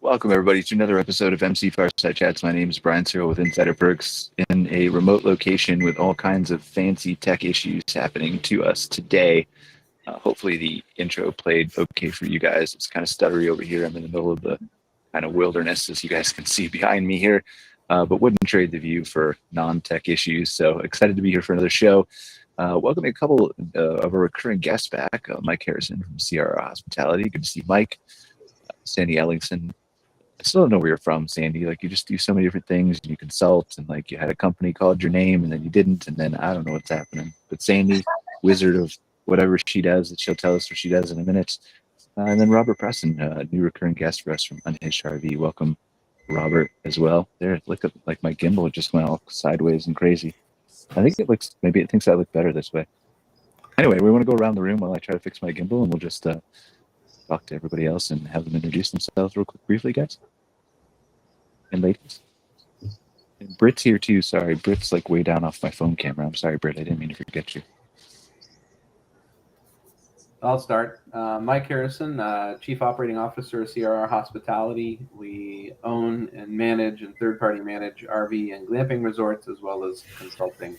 Welcome, everybody, to another episode of MC Fireside Chats. My name is Brian Searl with Insider Perks in a remote location with all kinds of fancy tech issues happening to us today. Hopefully the intro played okay for you guys. It's kind of stuttery over here. I'm in the middle of the kind of wilderness, as you guys can see behind me here, but wouldn't trade the view for non-tech issues. So excited to be here for another show. Welcome a couple of our recurring guests back, Mike Harrison from CRR Hospitality. Good to see Mike. Sandy Ellingson. I still don't know where you're from, Sandy. Like, you just do so many different things. You consult, and like you had a company called your name, and then you didn't, and then I don't know what's happening. But Sandy, wizard of whatever she does, that she'll tell us what she does in a minute. And then Robert Preston, new recurring guest for us from Unhinged RV. Welcome, Robert, as well. There, look at like my gimbal just went all sideways and crazy. I think it looks, maybe it thinks I look better this way. Anyway, we want to go around the room while I try to fix my gimbal, and we'll just talk to everybody else and have them introduce themselves real quick, briefly, guys. And ladies. And Britt's here too. Sorry, Britt's like way down off my phone camera. I'm sorry, Britt. I didn't mean to forget you. I'll start. Mike Harrison, Chief Operating Officer of CRR Hospitality. We own and manage and third-party manage RV and glamping resorts, as well as consulting.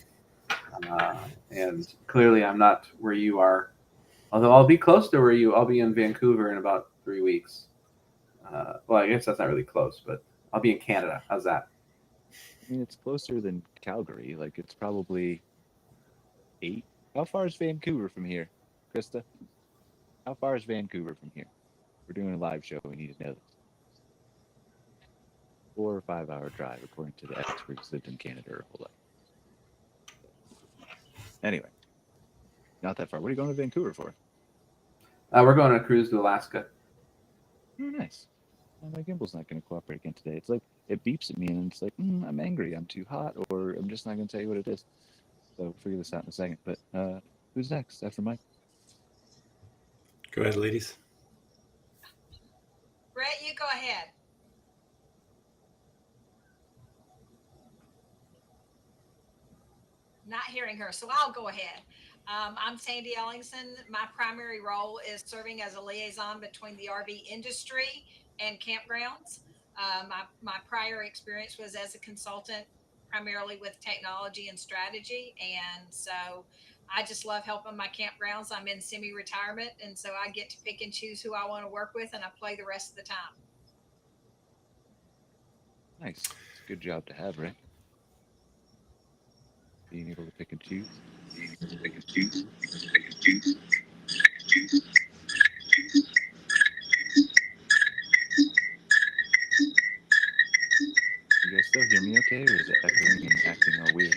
And clearly I'm not where you are, although I'll be close to where you. I'll be in Vancouver in about 3 weeks. Well, I guess that's not really close, but I'll be in Canada. How's that? I mean, it's closer than Calgary. Like, it's probably 8. How far is Vancouver from here, Krista? How far is Vancouver from here? We're doing a live show. We need to know this. 4 or 5 hour drive, according to the experts that lived in Canada or whole life. Anyway, not that far. What are you going to Vancouver for? We're going on a cruise to Alaska. Oh, nice. Well, my gimbal's not going to cooperate again today. It's like, it beeps at me and it's like, I'm angry, I'm too hot, or I'm just not going to tell you what it is. So we'll figure this out in a second. But who's next after Mike? Go ahead, ladies. Brett, you go ahead. Not hearing her, so I'll go ahead. I'm Sandy Ellingson. My primary role is serving as a liaison between the RV industry and campgrounds. My prior experience was as a consultant, primarily with technology and strategy. And so I just love helping my campgrounds. I'm in semi-retirement, and so I get to pick and choose who I want to work with, and I play the rest of the time. Nice. It's a good job to have, right? Being able to pick and choose. You guys still hear me okay, or is it echoing and acting all weird?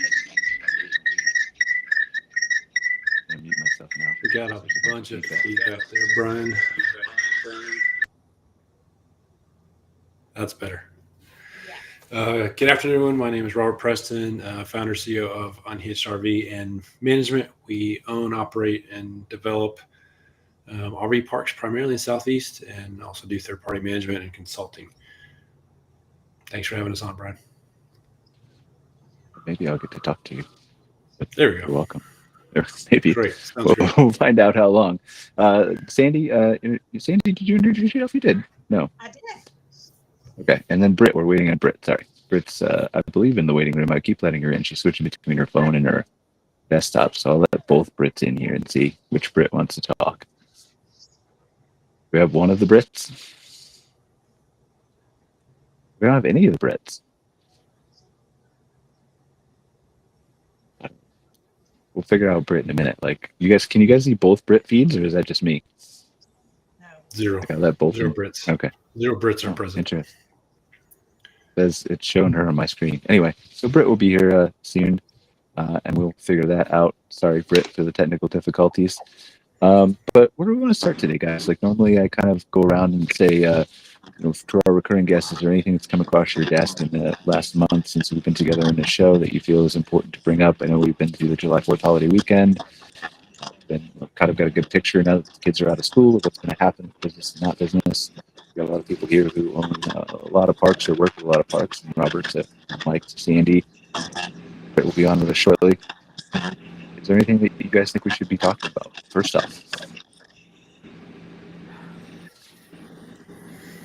I'm going to mute myself now. We got a bunch of feedback there, Brian. That's better. Good afternoon, everyone. My name is Robert Preston, founder CEO of Unhinged RV and Management. We own, operate, and develop RV parks primarily in the Southeast, and also do third-party management and consulting. Thanks for having us on, Brian. Maybe I'll get to talk to you. But there we go. You're welcome. Maybe great. We'll find out how long. Sandy, did you introduce yourself? You did? No. I did. Okay, and then Britt, we're waiting on Britt. Sorry. Britt's, I believe, in the waiting room. I keep letting her in. She's switching between her phone and her desktop, so I'll let both Brits in here and see which Britt wants to talk. We have one of the Brits. We don't have any of the Brits. We'll figure out Britt in a minute. Like, can you guys see both Brit feeds, or is that just me? No. Zero. Okay, let both. Zero Brits. Okay. 0 Brits are present. Interesting. It's showing her on my screen. Anyway, so Britt will be here soon, and we'll figure that out. Sorry, Britt, for the technical difficulties. But where do we want to start today, guys? Like, normally I kind of go around and say, to our recurring guests, is there anything that's come across your desk in the last month since we've been together in the show that you feel is important to bring up? I know we've been through the July 4th holiday weekend. Then kind of got a good picture now that the kids are out of school of what's going to happen, business and not business. We've got a lot of people here who own a lot of parks or work with a lot of parks. And Robert to Mike to Sandy. Britt will be on with us shortly. Is there anything that you guys think we should be talking about? First off.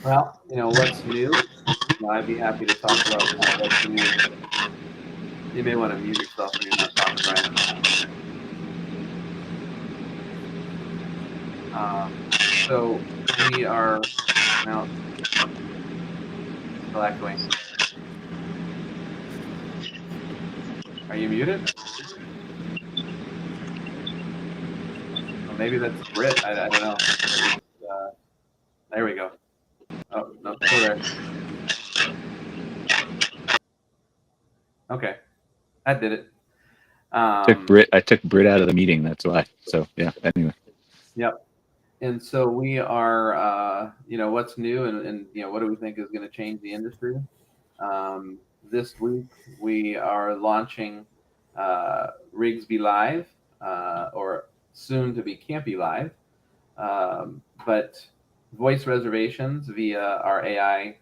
Well, what's new? I'd be happy to talk about what's new. You may want to mute yourself when you're not talking, Brian. So we are now still echoing. Are you muted? Well, maybe that's Britt. I don't know. There we go. Oh, no, still there. Okay, that did it. I took Britt out of the meeting. That's why. So yeah. Anyway. Yep. And so we are, what's new and what do we think is going to change the industry? This week we are launching Rigsby Live, or soon to be Campy Live, but voice reservations via our AI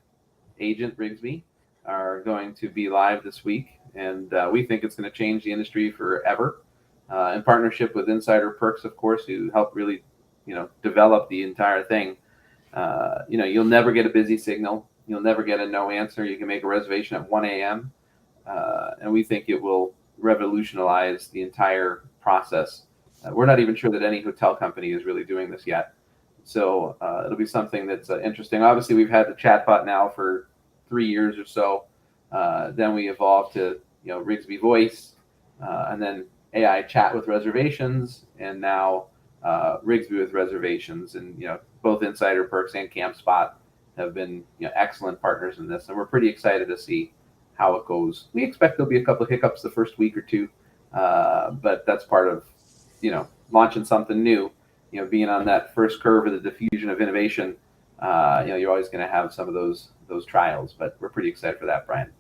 agent Rigsby are going to be live this week, and we think it's going to change the industry forever. In partnership with Insider Perks, of course, who helped really develop the entire thing. You'll never get a busy signal. You'll never get a no answer. You can make a reservation at 1 a.m. And we think it will revolutionize the entire process. We're not even sure that any hotel company is really doing this yet. So it'll be something that's interesting. Obviously, we've had the chatbot now for 3 years or so. Then we evolved to Rigsby Voice, and then AI chat with reservations, and now Rigsby with reservations. And both Insider Perks and CampSpot have been excellent partners in this, and we're pretty excited to see how it goes. We expect there'll be a couple of hiccups the first week or two, but that's part of launching something new. Being on that first curve of the diffusion of innovation, you're always going to have some of those trials, but we're pretty excited for that, Brian.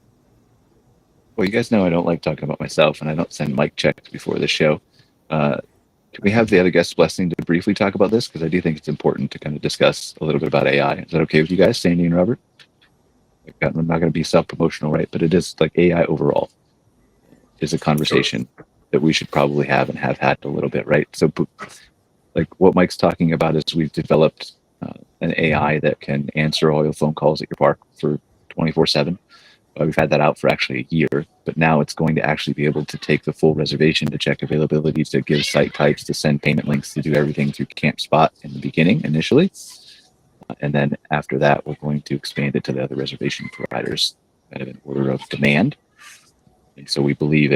Well, you guys know I don't like talking about myself, and I don't send mic checks before the show. Can we have the other guest's blessing to briefly talk about this? Because I do think it's important to kind of discuss a little bit about AI. Is that okay with you guys, Sandy and Robert? I'm not going to be self-promotional, right? But it is like AI overall is a conversation that we should probably have and have had a little bit, right? So like what Mike's talking about is we've developed an AI that can answer all your phone calls at your park for 24/7. We've had that out for actually a year, but now it's going to actually be able to take the full reservation, to check availability, to give site types, to send payment links, to do everything through CampSpot in the beginning initially. And then after that, we're going to expand it to the other reservation providers kind of in order of demand. And so we believe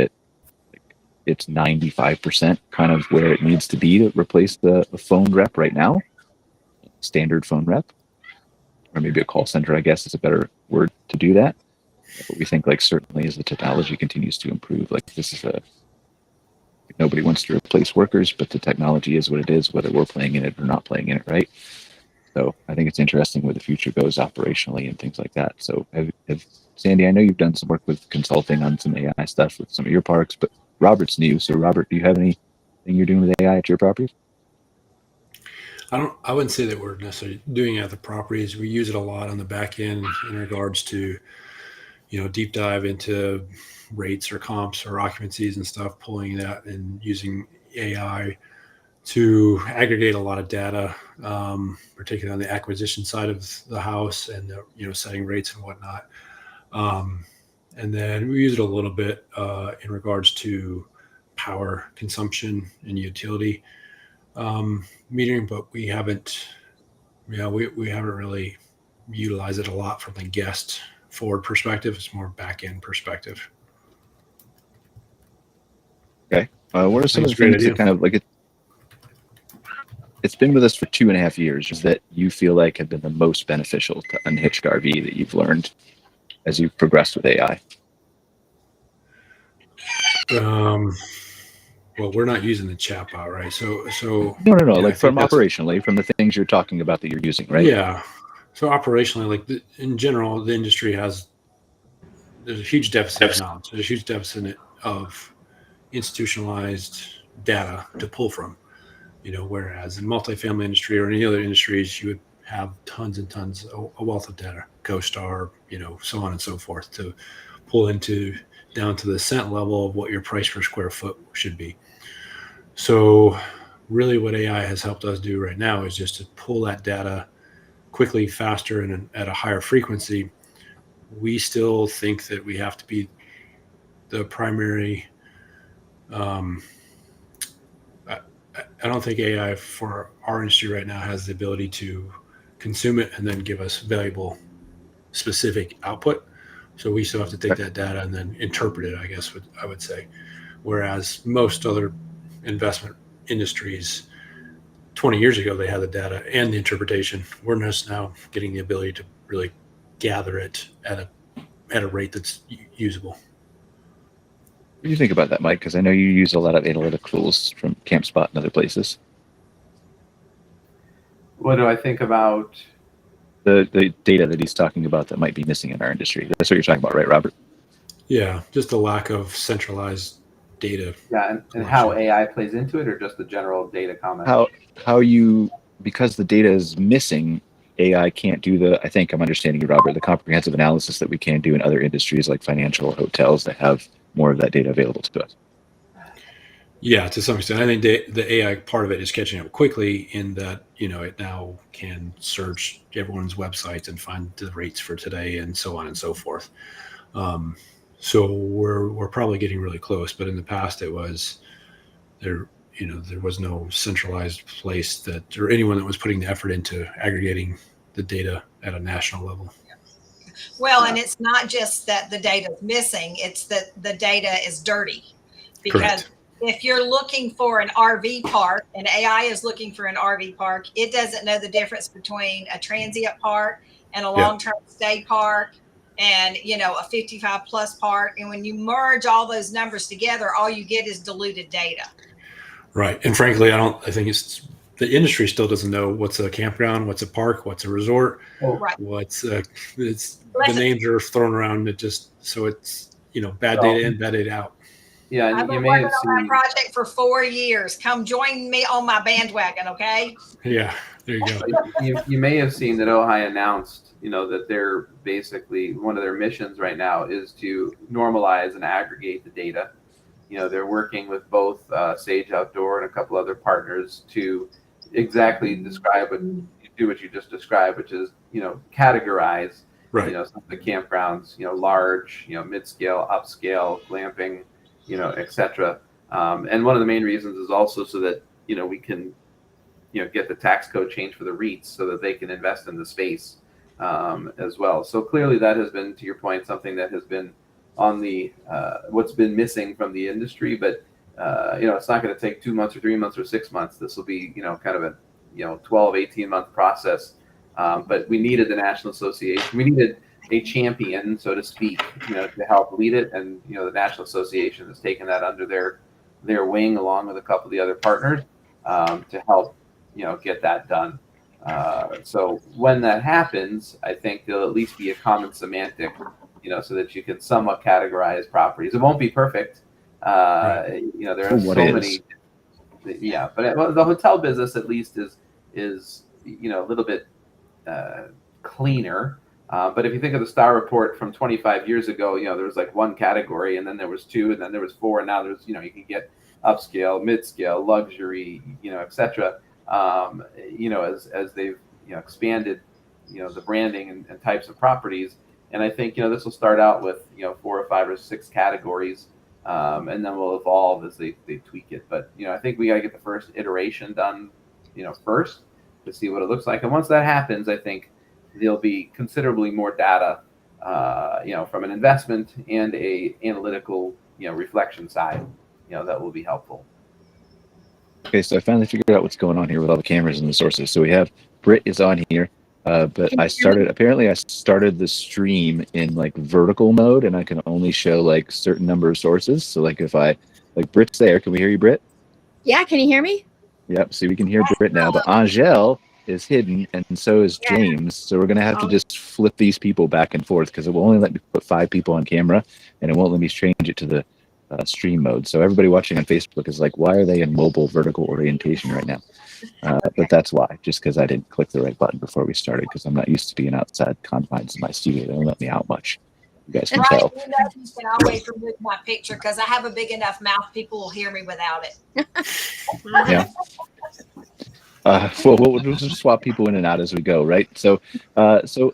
it's 95% kind of where it needs to be to replace the phone rep right now, standard phone rep, or maybe a call center, I guess is a better word to do that. But we think certainly as the technology continues to improve, this is nobody wants to replace workers, but the technology is what it is, whether we're playing in it or not playing in it, right? So I think it's interesting where the future goes operationally and things like that. So Sandy, I know you've done some work with consulting on some AI stuff with some of your parks, but Robert's new. So Robert, do you have anything you're doing with AI at your properties? I wouldn't say that we're necessarily doing it at the properties. We use it a lot on the back end in regards to, deep dive into rates or comps or occupancies and stuff, pulling that and using AI to aggregate a lot of data, particularly on the acquisition side of the house and setting rates and whatnot. And then we use it a little bit in regards to power consumption and utility metering, but we haven't really utilized it a lot from the guest forward perspective. It's more back end perspective. Okay. What are some of the things that kind of it's been with us for 2.5 years that you feel like have been the most beneficial to Unhitched RV that you've learned as you've progressed with AI? Well, we're not using the chatbot, right? So no. From operationally, from the things you're talking about that you're using, right? Yeah. So operationally, in general, the industry there's a huge deficit of knowledge. There's a huge deficit of institutionalized data to pull from. Whereas in multifamily industry or any other industries, you would have tons and tons, a wealth of data, CoStar, so on and so forth, to pull down to the cent level of what your price per square foot should be. So really what AI has helped us do right now is just to pull that data quickly, faster, and at a higher frequency, we still think that we have to be the primary. I don't think AI for our industry right now has the ability to consume it and then give us valuable specific output. So we still have to take that data and then interpret it, I guess I would say. Whereas most other investment industries, 20 years ago, they had the data and the interpretation. We're just now getting the ability to really gather it at a rate that's usable. What do you think about that, Mike? Because I know you use a lot of analytic tools from CampSpot and other places. What do I think about the data that he's talking about that might be missing in our industry? That's what you're talking about, right, Robert? Yeah, just a lack of centralized data. Yeah, and how AI plays into it, or just the general data comment? How you, because the data is missing, AI can't do the, I think I'm understanding you, Robert, the comprehensive analysis that we can do in other industries like financial or hotels that have more of that data available to us. Yeah, to some extent. I think the AI part of it is catching up quickly in that, it now can search everyone's websites and find the rates for today and so on and so forth. So we're probably getting really close, but in the past it was there was no centralized place or anyone that was putting the effort into aggregating the data at a national level. Well, and it's not just that the data is missing, it's that the data is dirty. Because Correct. If you're looking for an RV park and AI is looking for an RV park, it doesn't know the difference between a transient park and a long-term stay park and, a 55 plus park. And when you merge all those numbers together, all you get is diluted data. Right. And frankly, I think it's the industry still doesn't know what's a campground, what's a park, what's a resort, Right. the names are thrown around. It's bad data in, bad data out. Yeah, I've been working on my project for 4 years. Come join me on my bandwagon, okay? Yeah, there you go. You may have seen that Ojai announced, that they're basically, one of their missions right now is to normalize and aggregate the data. They're working with both Sage Outdoor and a couple other partners to exactly describe what you just described, which is, categorize, right. Some of the campgrounds, large, mid-scale, upscale, glamping, etc. And one of the main reasons is also so that, we can, get the tax code changed for the REITs so that they can invest in the space as well. So clearly that has been, to your point, something that has been on the what's been missing from the industry. But, it's not going to take 2 months or 3 months or 6 months. This will be, kind of a, 12, 18-month process. But we needed the National Association. We needed a champion, so to speak, to help lead it. And, the National Association has taken that under their wing, along with a couple of the other partners, to help, get that done. So when that happens, I think there'll at least be a common semantic, so that you can somewhat categorize properties. It won't be perfect. Right. There are so many. Yeah, but the hotel business at least is a little bit cleaner. But if you think of the Star Report from 25 years ago, there was like one category, and then there was two, and then there was four, and now there's, you can get upscale, mid-scale, luxury, etc. As they've, expanded, the branding and types of properties. And I think, this will start out with, 4 or 5 or 6 categories, and then we'll evolve as they tweak it. But, I think we got to get the first iteration done, first to see what it looks like. And once that happens, I think there'll be considerably more data, from an investment and a analytical, reflection side, that will be helpful. Okay, so I finally figured out what's going on here with all the cameras and the sources. So we have Britt is on here, but apparently I started the stream in like vertical mode, and I can only show like certain number of sources. So like if Britt's there, can we hear you, Britt? Yeah, can you hear me? Yep, so we can hear Britt now, but Angele is hidden, and so is James. So we're gonna have to just flip these people back and forth because it will only let me put 5 people on camera, and it won't let me change it to the stream mode. So everybody watching on Facebook is like, why are they in mobile vertical orientation right now? But that's why, just because I didn't click the right button before we started, because I'm not used to being outside confines of my studio. They don't let me out much. You guys can tell. You can always remove my picture because I have a big enough mouth. People will hear me without it. Yeah. Well, we'll just swap people in and out as we go, right? So,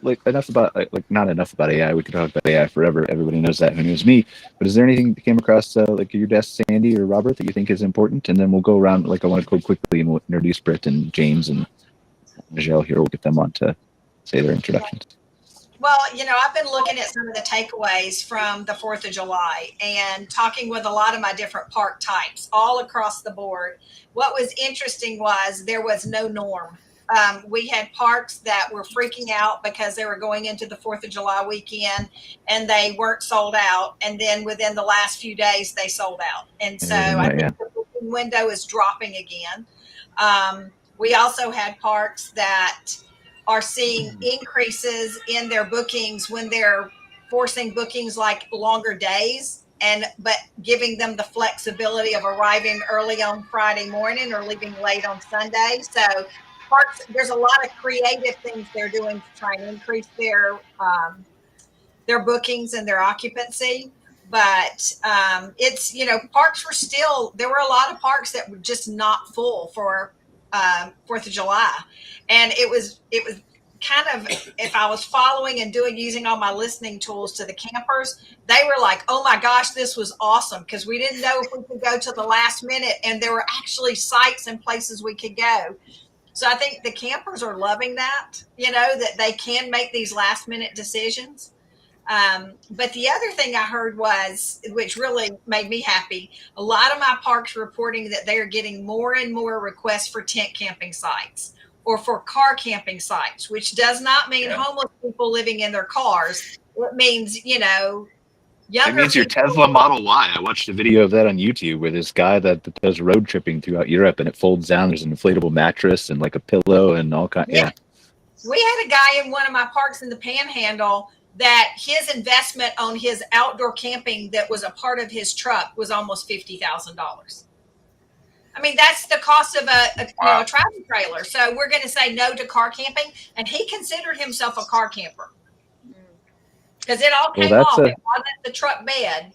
like enough about not enough about AI. We could talk about AI forever. Everybody knows that. Who knows me? But is there anything that came across like your desk, Sandy or Robert, that you think is important? And then we'll go around. Like I want to go quickly and we'll introduce Britt and James and Angele here. We'll get them on to say their introductions. Well, I've been looking at some of the takeaways from the 4th of July and talking with a lot of my different park types all across the board. What was interesting was there was no norm. We had parks that were freaking out because they were going into the 4th of July weekend and they weren't sold out. And then within the last few days, they sold out. And so I think the booking window is dropping again. We also had parks that are seeing increases in their bookings when they're forcing bookings like longer days but giving them the flexibility of arriving early on Friday morning or leaving late on Sunday. So parks, there's a lot of creative things they're doing to try and increase their bookings and their occupancy. But it's, parks were still, there were a lot of parks that were just not full for 4th of July. And it was kind of, if I was following and using all my listening tools to the campers, they were like, oh my gosh, this was awesome. Because we didn't know if we could go to the last minute and there were actually sites and places we could go. So I think the campers are loving that, that they can make these last minute decisions. But the other thing I heard was, which really made me happy, a lot of my parks reporting that they are getting more and more requests for tent camping sites or for car camping sites, which does not mean homeless people living in their cars. It means, younger It means your Tesla Model Y. I watched a video of that on YouTube where this guy that does road tripping throughout Europe and it folds down. There's an inflatable mattress and like a pillow and all kinds. Yeah. We had a guy in one of my parks in the Panhandle that his investment on his outdoor camping that was a part of his truck was almost $50,000. I mean, that's the cost of a travel trailer. So we're going to say no to car camping. And he considered himself a car camper because it all came off. It wasn't the truck bed.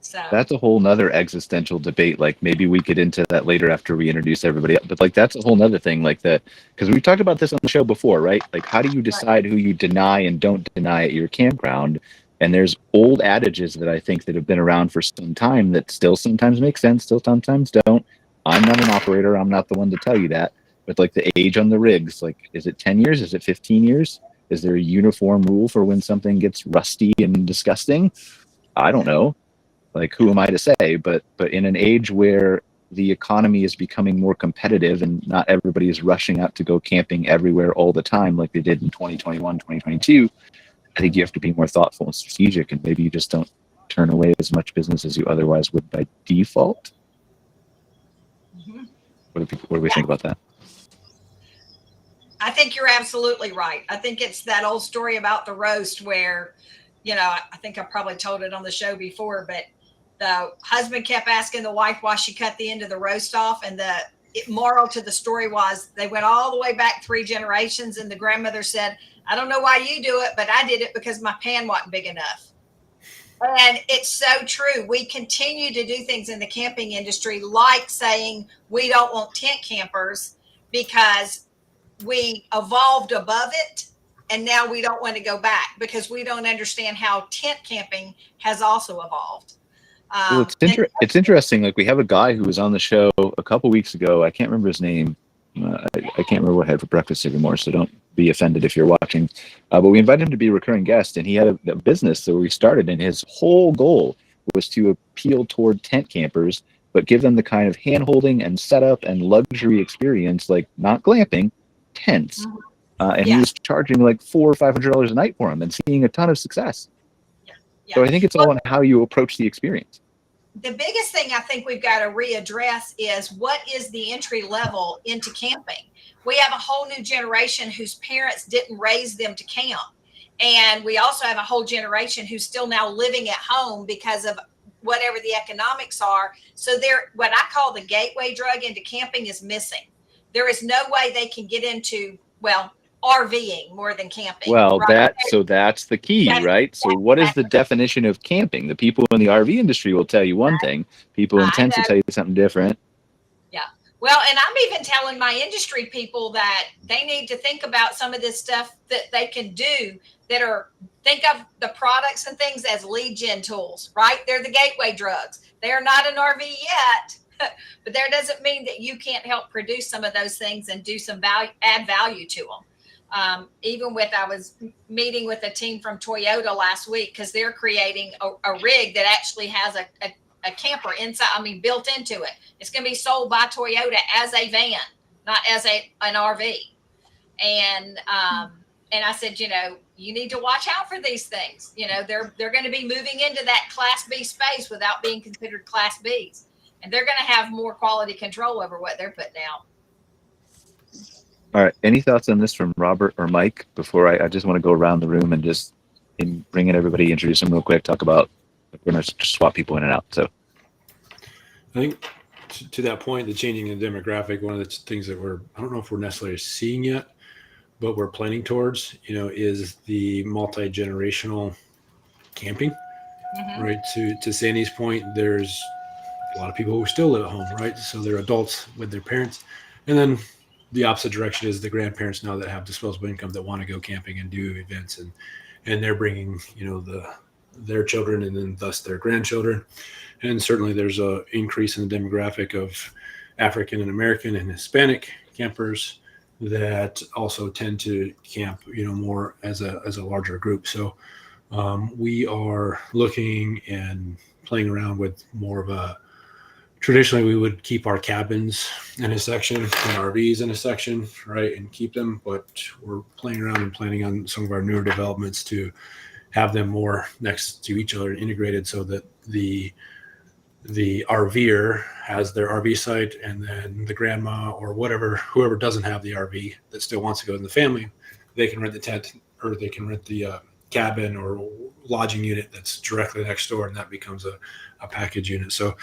So that's a whole nother existential debate. Like maybe we get into that later after we introduce everybody else. But like that's a whole nother thing. Like that, because we talked about this on the show before, right? Like how do you decide who you deny and don't deny at your campground? And there's old adages that I think that have been around for some time that still sometimes make sense, still sometimes don't. I'm not an operator. I'm not the one to tell you that. But like the age on the rigs, like is it 10 years? Is it 15 years? Is there a uniform rule for when something gets rusty and disgusting? I don't know. Like who am I to say? But in an age where the economy is becoming more competitive and not everybody is rushing out to go camping everywhere all the time like they did in 2021, 2022, I think you have to be more thoughtful and strategic, and maybe you just don't turn away as much business as you otherwise would by default. Mm-hmm. What do we think about that? I think you're absolutely right. I think it's that old story about the roast where, I think I probably told it on the show before, but the husband kept asking the wife why she cut the end of the roast off. And the moral to the story was they went all the way back 3 generations. And the grandmother said, I don't know why you do it, but I did it because my pan wasn't big enough. And it's so true. We continue to do things in the camping industry, like saying we don't want tent campers because we evolved above it. And now we don't want to go back because we don't understand how tent camping has also evolved. Well, it's interesting. Like we have a guy who was on the show a couple weeks ago. I can't remember his name. I can't remember what I had for breakfast anymore, so don't be offended if you're watching. But we invited him to be a recurring guest, and he had a business that we started, and his whole goal was to appeal toward tent campers, but give them the kind of hand-holding and setup and luxury experience, like not glamping, tents. And he was charging like $400 or $500 a night for them and seeing a ton of success. Yeah. So I think it's all on how you approach the experience. The biggest thing I think we've got to readdress is what is the entry level into camping? We have a whole new generation whose parents didn't raise them to camp. And we also have a whole generation who's still now living at home because of whatever the economics are. So what I call the gateway drug into camping is missing. There is no way they can get into, RVing more than camping. Well, right? So that's the key, right? So what is the definition of camping? The people in the RV industry will tell you one thing. People in tents will tell you something different. Yeah. Well, and I'm even telling my industry people that they need to think about some of this stuff that they can do think of the products and things as lead gen tools, right? They're the gateway drugs. They're not an RV yet, but there doesn't mean that you can't help produce some of those things and do some value, add value to them. I was meeting with a team from Toyota last week because they're creating a rig that actually has a camper inside, built into it. It's going to be sold by Toyota as a van, not as an RV. And I said, you need to watch out for these things. They're going to be moving into that Class B space without being considered Class Bs. And they're going to have more quality control over what they're putting out. All right. Any thoughts on this from Robert or Mike before I just want to go around the room and just bring in everybody, introduce them real quick, talk about, we're going to swap people in and out. So I think to that point, the changing in the demographic, one of the things that I don't know if we're necessarily seeing yet, but we're planning towards, is the multi-generational camping, right? To Sandy's point, there's a lot of people who still live at home, right? So they're adults with their parents. And then the opposite direction is the grandparents now that have disposable income that want to go camping and do events, and they're bringing, their children and then thus their grandchildren. And certainly there's a increase in the demographic of African and American and Hispanic campers that also tend to camp, more as a larger group. So we are looking and playing around with more of a, traditionally we would keep our cabins in a section and RVs in a section, right, and keep them, but we're playing around and planning on some of our newer developments to have them more next to each other and integrated, so that the RVer has their RV site, and then the grandma or whoever doesn't have the RV that still wants to go in the family, they can rent the tent, or they can rent the cabin or lodging unit that's directly next door, and that becomes a package unit. So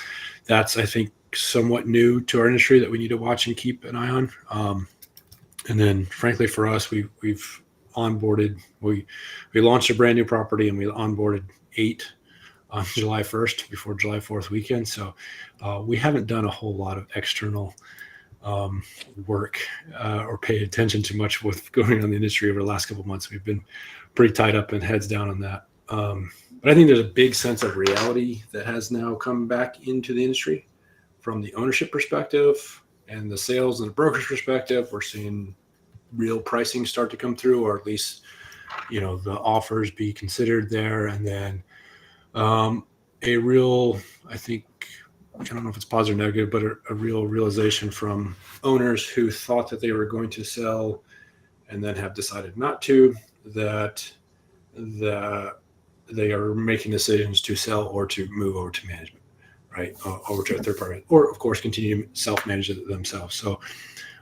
that's, I think, somewhat new to our industry that we need to watch and keep an eye on. And then frankly, for us, we've onboarded, we launched a brand new property, and we onboarded 8 on July 1st before July 4th weekend. So we haven't done a whole lot of external work or paid attention to much with going on in the industry over the last couple of months. We've been pretty tied up and heads down on that. But I think there's a big sense of reality that has now come back into the industry from the ownership perspective and the sales and the brokerage perspective. We're seeing real pricing start to come through, or at least, the offers be considered there. And then a real, I think, I don't know if it's positive or negative, but a real realization from owners who thought that they were going to sell and then have decided not to, that they are making decisions to sell or to move over to management, right? Over to a third party, or of course continue to self-manage it themselves. So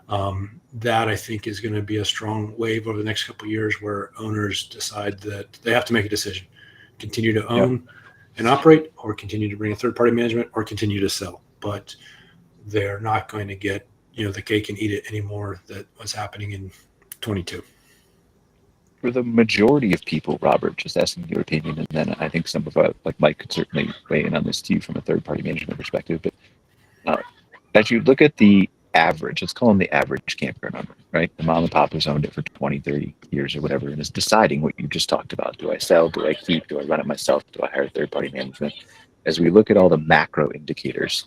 that, I think, is going to be a strong wave over the next couple of years, where owners decide that they have to make a decision: continue to own and operate, or continue to bring a third party management, or continue to sell. But they're not going to get, the cake and eat it anymore that was happening in 22. For the majority of people, Robert, just asking your opinion, and then I think some of like Mike could certainly weigh in on this too from a third party management perspective. But as you look at the average, let's call them the average campground owner, right? The mom and pop who's owned it for 20, 30 years or whatever, and is deciding what you just talked about. Do I sell? Do I keep? Do I run it myself? Do I hire third party management? As we look at all the macro indicators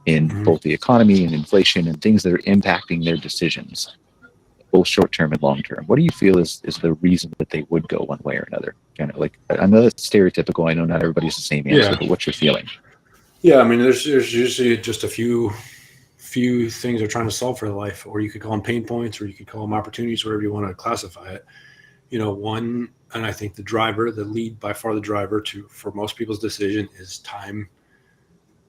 in both the economy and inflation and things that are impacting their decisions, both short term and long term, what do you feel is the reason that they would go one way or another? Kind of like, I know that's stereotypical. I know not everybody's the same answer, but what's your feeling? Yeah, there's usually just a few things they're trying to solve for their life, or you could call them pain points, or you could call them opportunities, whatever you want to classify it. One, and I think the lead by far the driver for most people's decision is time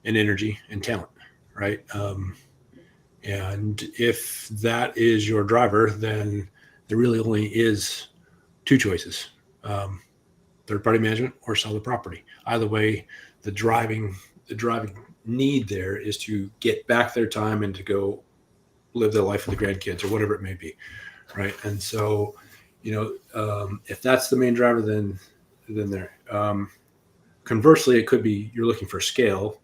and energy and talent, right? And if that is your driver, then there really only is 2 choices: third party management or sell the property. Either way, the driving need there is to get back their time and to go live their life with the grandkids or whatever it may be, right? And so, if that's the main driver, then there. Conversely, it could be you're looking for scale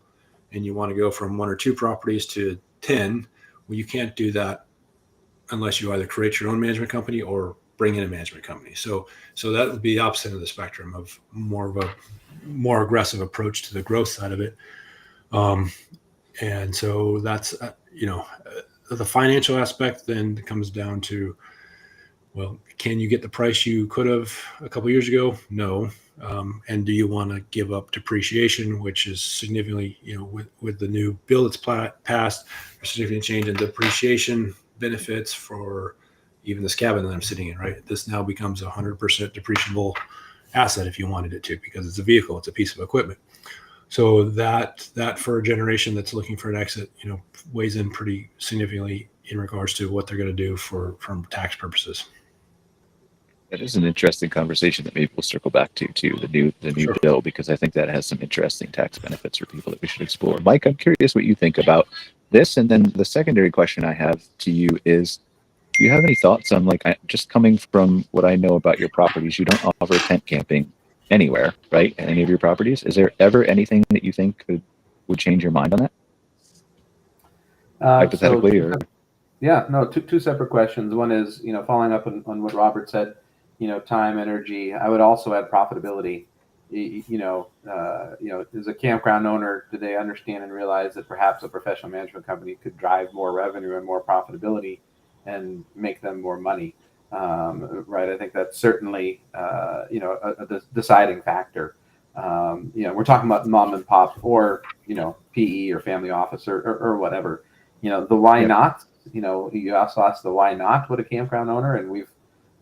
and you want to go from 1 or 2 properties to 10, Well, you can't do that unless you either create your own management company or bring in a management company. So that would be the opposite of the spectrum of a more aggressive approach to the growth side of it. And so that's, the financial aspect then comes down to, well, can you get the price you could have a couple of years ago? No. And do you want to give up depreciation, which is significantly, with the new bill that's passed, a significant change in depreciation benefits for even this cabin that I'm sitting in, right? This now becomes 100% depreciable asset if you wanted it to, because it's a vehicle, it's a piece of equipment. So that for a generation that's looking for an exit, weighs in pretty significantly in regards to what they're going to do from tax purposes. That is an interesting conversation that maybe we'll circle back to the new Sure. bill, because I think that has some interesting tax benefits for people that we should explore. Mike, I'm curious what you think about this. And then the secondary question I have to you is, do you have any thoughts on, just coming from what I know about your properties, you don't offer tent camping anywhere, right? At any of your properties? Is there ever anything that you think would change your mind on that? Hypothetically, two separate questions. One is, following up on what Robert said, time, energy. I would also add profitability. As a campground owner, do they understand and realize that perhaps a professional management company could drive more revenue and more profitability and make them more money? Right. I think that's certainly, a deciding factor. We're talking about mom and pop or, PE or family office or whatever. The why not, you also ask the why not with a campground owner. And we've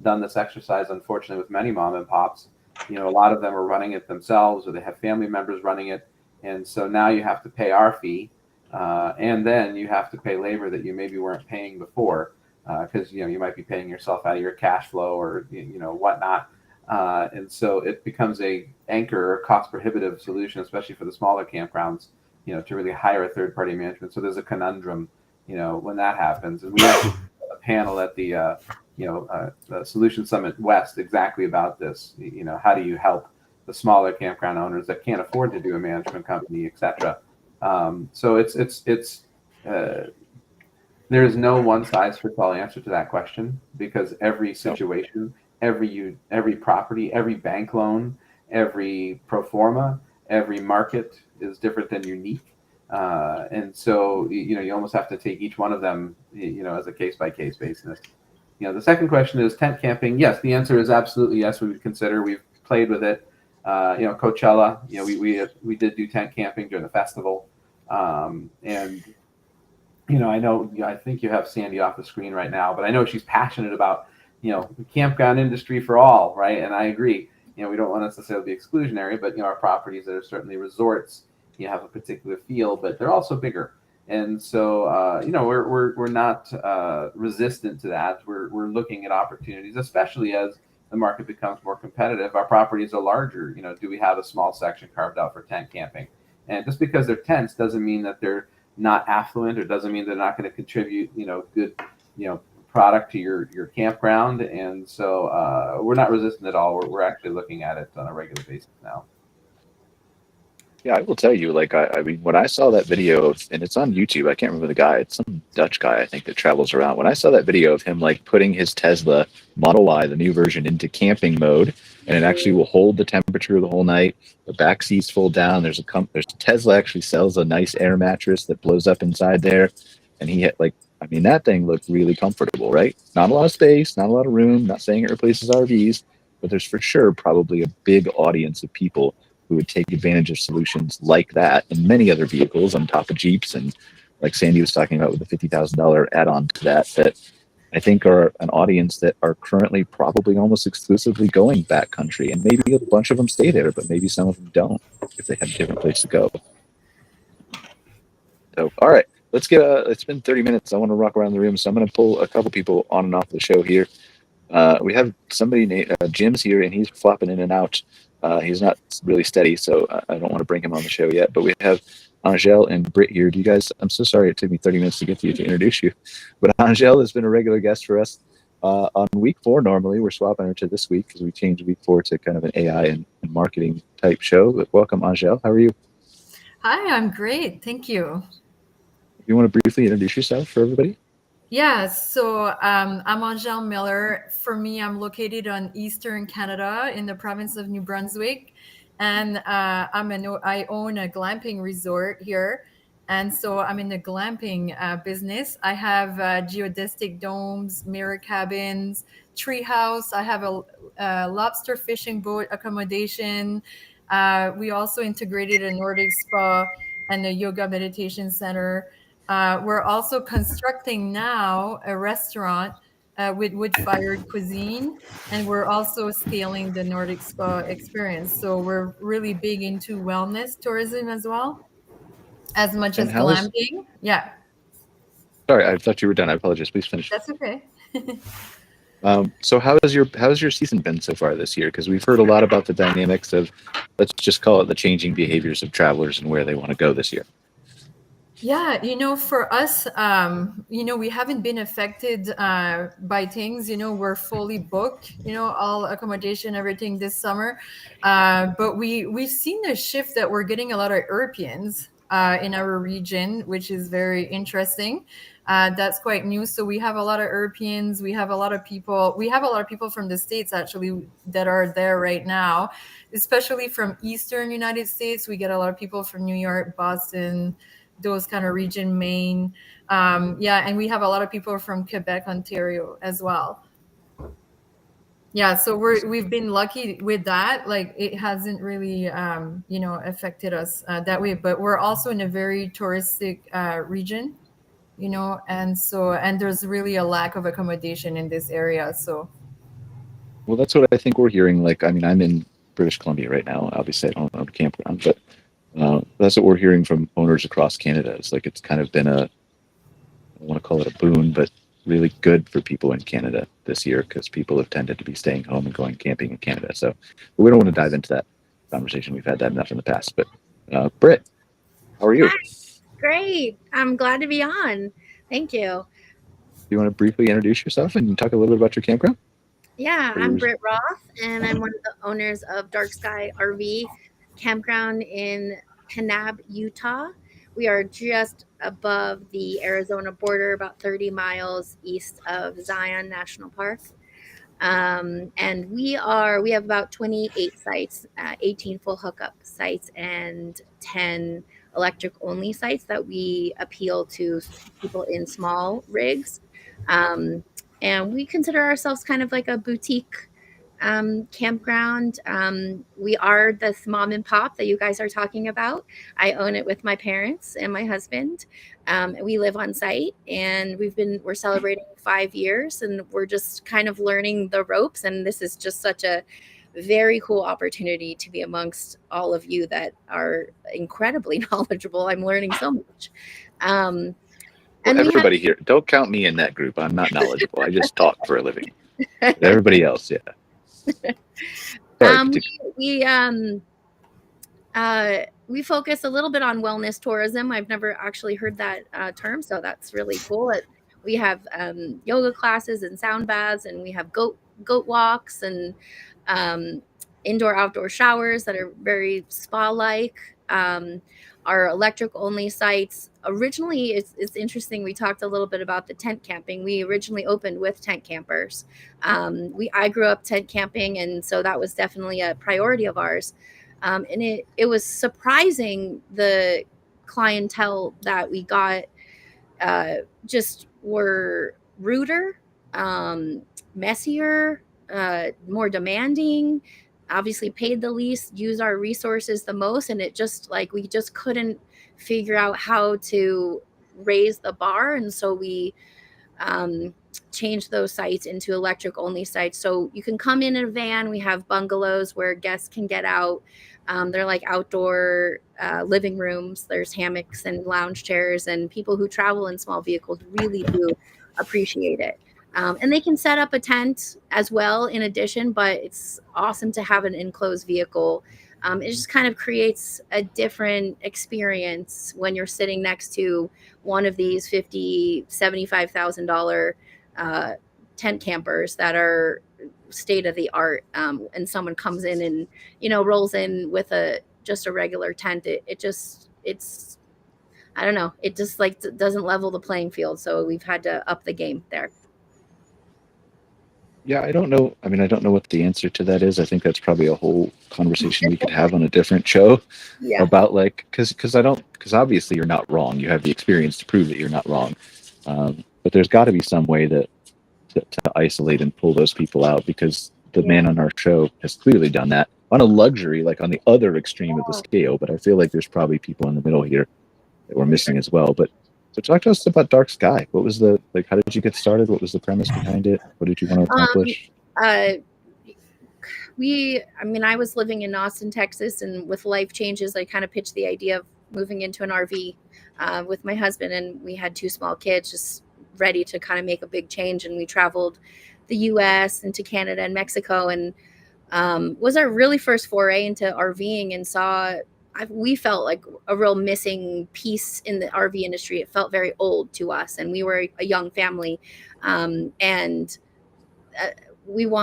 done this exercise, unfortunately, with many mom and pops. A lot of them are running it themselves, or they have family members running it. And so now you have to pay our fee. And then you have to pay labor that you maybe weren't paying before, because, you might be paying yourself out of your cash flow or, whatnot. And so it becomes a anchor or cost prohibitive solution, especially for the smaller campgrounds, to really hire a third party management. So there's a conundrum, when that happens. And we have a panel at the Solution Summit West exactly about this. How do you help the smaller campground owners that can't afford to do a management company, et cetera? So there is no one size fits all answer to that question, because every situation, every property, every bank loan, every pro forma, every market is different and unique. And so, you almost have to take each one of them, as a case by case basis. The second question is tent camping. Yes, the answer is absolutely yes. We would consider. We've played with it. Coachella. We did do tent camping during the festival. And I know. I think you have Sandy off the screen right now, but I know she's passionate about the campground industry for all, right? And I agree. We don't want necessarily be exclusionary, but our properties that are certainly resorts, have a particular feel, but they're also bigger. And so, we're not resistant to that. We're looking at opportunities, especially as the market becomes more competitive. Our properties are larger. Do we have a small section carved out for tent camping? And just because they're tents doesn't mean that they're not affluent, or doesn't mean they're not going to contribute, good, product to your campground. And so we're not resistant at all. We're actually looking at it on a regular basis now. Yeah, I will tell you, I mean, when I saw that video and it's on YouTube, I can't remember the guy. It's some Dutch guy, I think, that travels around. When I saw that video of him, putting his Tesla Model Y, the new version, into camping mode, and it actually will hold the temperature the whole night. The back seats fold down. There's Tesla actually sells a nice air mattress that blows up inside there. And he had, that thing looked really comfortable, right? Not a lot of space, not a lot of room, not saying it replaces RVs, but there's for sure probably a big audience of people who would take advantage of solutions like that and many other vehicles on top of Jeeps, and like Sandy was talking about with the $50,000 add-on to that I think are an audience that are currently probably almost exclusively going backcountry, and maybe a bunch of them stay there, but maybe some of them don't if they have a different place to go. So, all right, let's get it's been 30 minutes. I want to rock around the room, so I'm going to pull a couple people on and off the show here. We have somebody named Jim's here, and he's flopping in and out. He's not really steady, so I don't want to bring him on the show yet. But we have Angele and Britt here. Do you guys? I'm so sorry it took me 30 minutes to get to you to introduce you. But Angele has been a regular guest for us on week 4. Normally, we're swapping her to this week because we changed week 4 to kind of an AI and marketing type show. But welcome, Angele. How are you? Hi, I'm great. Thank you. You want to briefly introduce yourself for everybody? Yeah, so I'm Angele Miller. For me, I'm located on Eastern Canada in the province of New Brunswick, and I own a glamping resort here, and so I'm in the glamping business. I have geodesic domes, mirror cabins, treehouse. I have a lobster fishing boat accommodation. We also integrated a Nordic spa and a yoga meditation center. We're also constructing now a restaurant with wood-fired cuisine, and we're also scaling the Nordic spa experience. So we're really big into wellness tourism as well, as much And as how is- glamping. Yeah, Sorry, I thought you were done. I apologize. Please finish. that's okay. So how's your season been so far this year? Because we've heard a lot about the dynamics of, let's just call it the changing behaviors of travelers and where they want to go this year. Yeah, for us, we haven't been affected by things. We're fully booked, all accommodation, everything this summer. But we've seen a shift that we're getting a lot of Europeans in our region, which is very interesting. That's quite new. So we have a lot of Europeans. We have a lot of people. We have a lot of people from the States actually that are there right now, especially from Eastern United States. We get a lot of people from New York, Boston, those kind of region, Maine. And we have a lot of people from Quebec, Ontario as well. Yeah, so we've been lucky with that. Like it hasn't really, affected us that way. But we're also in a very touristic region, and there's really a lack of accommodation in this area. So. Well, that's what I think we're hearing. Like, I mean, I'm in British Columbia right now. Obviously, I don't own a campground, but that's what we're hearing from owners across Canada. It's like it's kind of been I don't want to call it a boon, but really good for people in Canada this year because people have tended to be staying home and going camping in Canada. So we don't want to dive into that conversation. We've had that enough in the past. But Britt, how are you? Hi. Great. I'm glad to be on. Thank you. Do you want to briefly introduce yourself and talk a little bit about your campground? Yeah, I'm Britt Roth, and I'm one of the owners of Dark Sky RV Campground in Kanab, Utah. We are just above the Arizona border, about 30 miles east of Zion National Park. And we have about 28 sites, 18 full hookup sites, and 10 electric only sites that we appeal to people in small rigs. And we consider ourselves kind of like a boutique campground. We are this mom and pop that you guys are talking about. I own it with my parents and my husband. We live on site, and we're celebrating 5 years, and we're just kind of learning the ropes. And this is just such a very cool opportunity to be amongst all of you that are incredibly knowledgeable. I'm learning so much. Well, everybody here, don't count me in that group. I'm not knowledgeable. I just talk for a living. Everybody else, yeah. We focus a little bit on wellness tourism. I've never actually heard that term, so that's really cool. We have yoga classes and sound baths, and we have goat walks and indoor outdoor showers that are very spa like. Our electric only sites originally, it's interesting. We talked a little bit about the tent camping. We originally opened with tent campers. I grew up tent camping, and so that was definitely a priority of ours. And it was surprising the clientele that we got just were ruder, messier, more demanding, obviously paid the least, use our resources the most. And it just we just couldn't figure out how to raise the bar. And so we changed those sites into electric only sites. So you can come in a van. We have bungalows where guests can get out. They're like outdoor living rooms. There's hammocks and lounge chairs, and people who travel in small vehicles really do appreciate it. And they can set up a tent as well in addition, but it's awesome to have an enclosed vehicle. It just kind of creates a different experience when you're sitting next to one of these $50,000, $75,000 tent campers that are state of the art. And someone comes in and, rolls in with just a regular tent. It's I don't know. It just like doesn't level the playing field. So we've had to up the game there. Yeah, I don't know. I mean, I don't know what the answer to that is. I think that's probably a whole conversation we could have on a different show Yeah. about like, because obviously you're not wrong. You have the experience to prove that you're not wrong. But there's got to be some way that to isolate and pull those people out, because the man on our show has clearly done that on a luxury, like on the other extreme of the scale. But I feel like there's probably people in the middle here that we're missing as well. But so talk to us about Dark Sky. What was the, like, how did you get started? What was the premise behind it? What did you want to accomplish? I was living in Austin, Texas, and with life changes, I kind of pitched the idea of moving into an RV with my husband, and we had 2 small kids just ready to kind of make a big change. And we traveled the US into Canada and Mexico, and was our really first foray into RVing, and we felt like a real missing piece in the RV industry. It felt very old to us, and we were a young family. We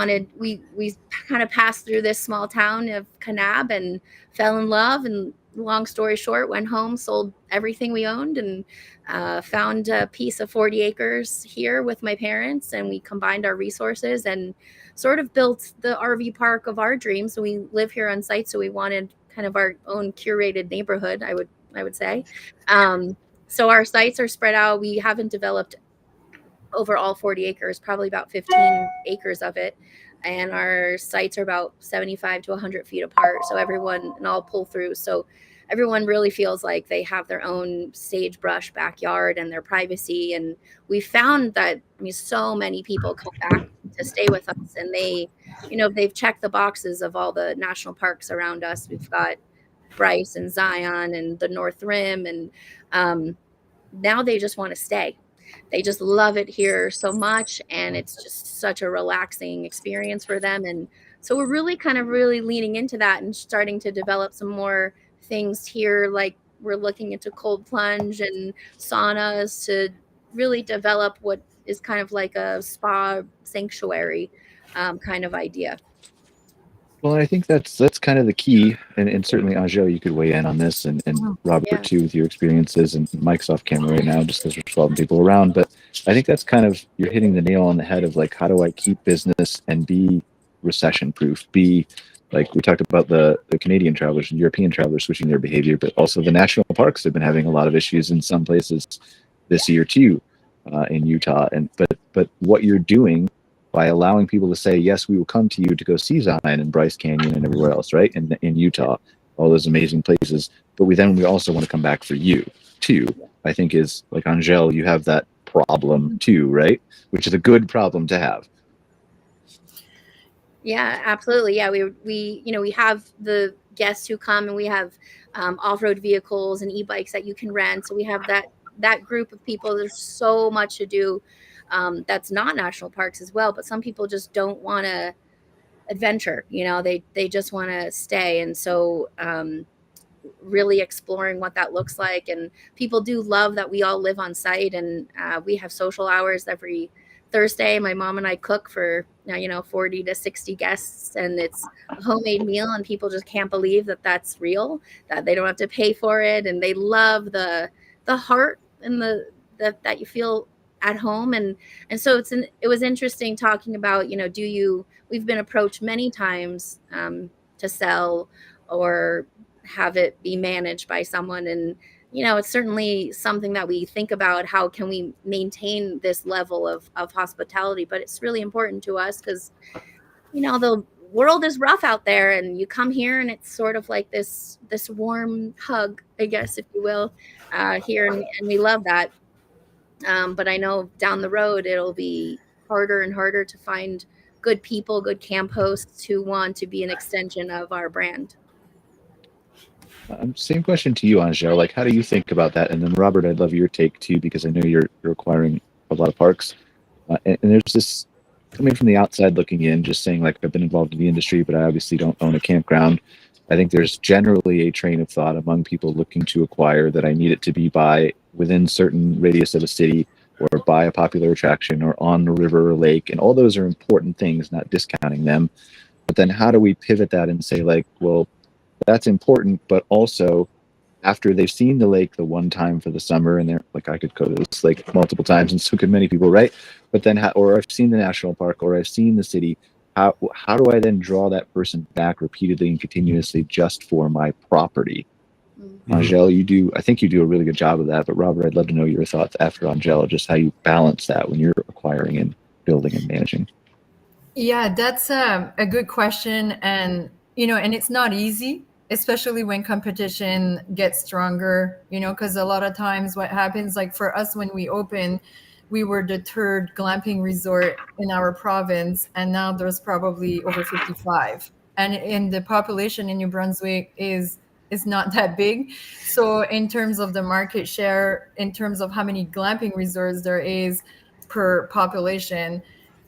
kind of passed through this small town of Kanab and fell in love. And long story short, went home, sold everything we owned, and found a piece of 40 acres here with my parents. And we combined our resources and sort of built the RV park of our dreams. So we live here on site. So we wanted kind of our own curated neighborhood, I would say. So our sites are spread out. We haven't developed over all 40 acres, probably about 15 acres of it. And our sites are about 75 to 100 feet apart. So everyone, and all pull through. So everyone really feels like they have their own sagebrush backyard and their privacy. And we found that, so many people come back to stay with us, and they've checked the boxes of all the national parks around us. We've got Bryce and Zion and the North Rim. And now they just want to stay. They just love it here so much, and it's just such a relaxing experience for them. And so we're really leaning into that and starting to develop some more things here. Like we're looking into cold plunge and saunas to really develop what is kind of like a spa sanctuary kind of idea. Well, I think that's kind of the key, and certainly Angele, you could weigh in on this, and Robert too, with your experiences, and Mike's off camera right now just because we're 12 people around. But I think that's kind of, you're hitting the nail on the head of like, how do I keep business and be recession proof? Be like, we talked about the Canadian travelers and European travelers switching their behavior, but also the national parks have been having a lot of issues in some places this year too, in Utah. And but what you're doing by allowing people to say, yes, we will come to you to go see Zion and Bryce Canyon and everywhere else, right? In Utah, all those amazing places. But we also want to come back for you too. I think is like, Angele, you have that problem too, right? Which is a good problem to have. Yeah, absolutely. Yeah, we have the guests who come, and we have off-road vehicles and e-bikes that you can rent. So we have that group of people. There's so much to do. That's not national parks as well, but some people just don't want to adventure, they just want to stay. And so really exploring what that looks like. And people do love that we all live on site, and we have social hours every Thursday. My mom and I cook for 40 to 60 guests, and it's a homemade meal, and people just can't believe that that's real, that they don't have to pay for it. And they love the heart and that you feel at home. And so it was interesting talking about, we've been approached many times to sell or have it be managed by someone. And, it's certainly something that we think about, how can we maintain this level of hospitality, but it's really important to us because, the world is rough out there, and you come here and it's sort of like this warm hug, I guess, if you will, here. And we love that. But I know down the road, it'll be harder and harder to find good people, good camp hosts who want to be an extension of our brand. Same question to you, Angele. Like, how do you think about that? And then Robert, I'd love your take too, because I know you're acquiring a lot of parks. And there's this, coming from the outside looking in, just saying like, I've been involved in the industry, but I obviously don't own a campground. I think there's generally a train of thought among people looking to acquire that I need it to be within certain radius of a city, or by a popular attraction, or on the river or lake. And all those are important things, not discounting them. But then how do we pivot that and say like, well, that's important, but also after they've seen the lake the one time for the summer, and they're like, I could go to this lake multiple times, and so could many people, right? But then, or I've seen the national park, or I've seen the city. How do I then draw that person back repeatedly and continuously just for my property? Angele, I think you do a really good job of that. But Robert, I'd love to know your thoughts after Angele, just how you balance that when you're acquiring and building and managing. Yeah, that's a good question, and and it's not easy, especially when competition gets stronger, because a lot of times what happens, like for us when we opened, we were the third glamping resort in our province, and now there's probably over 55. And in the population in New Brunswick is not that big. So in terms of the market share, in terms of how many glamping resorts there is per population,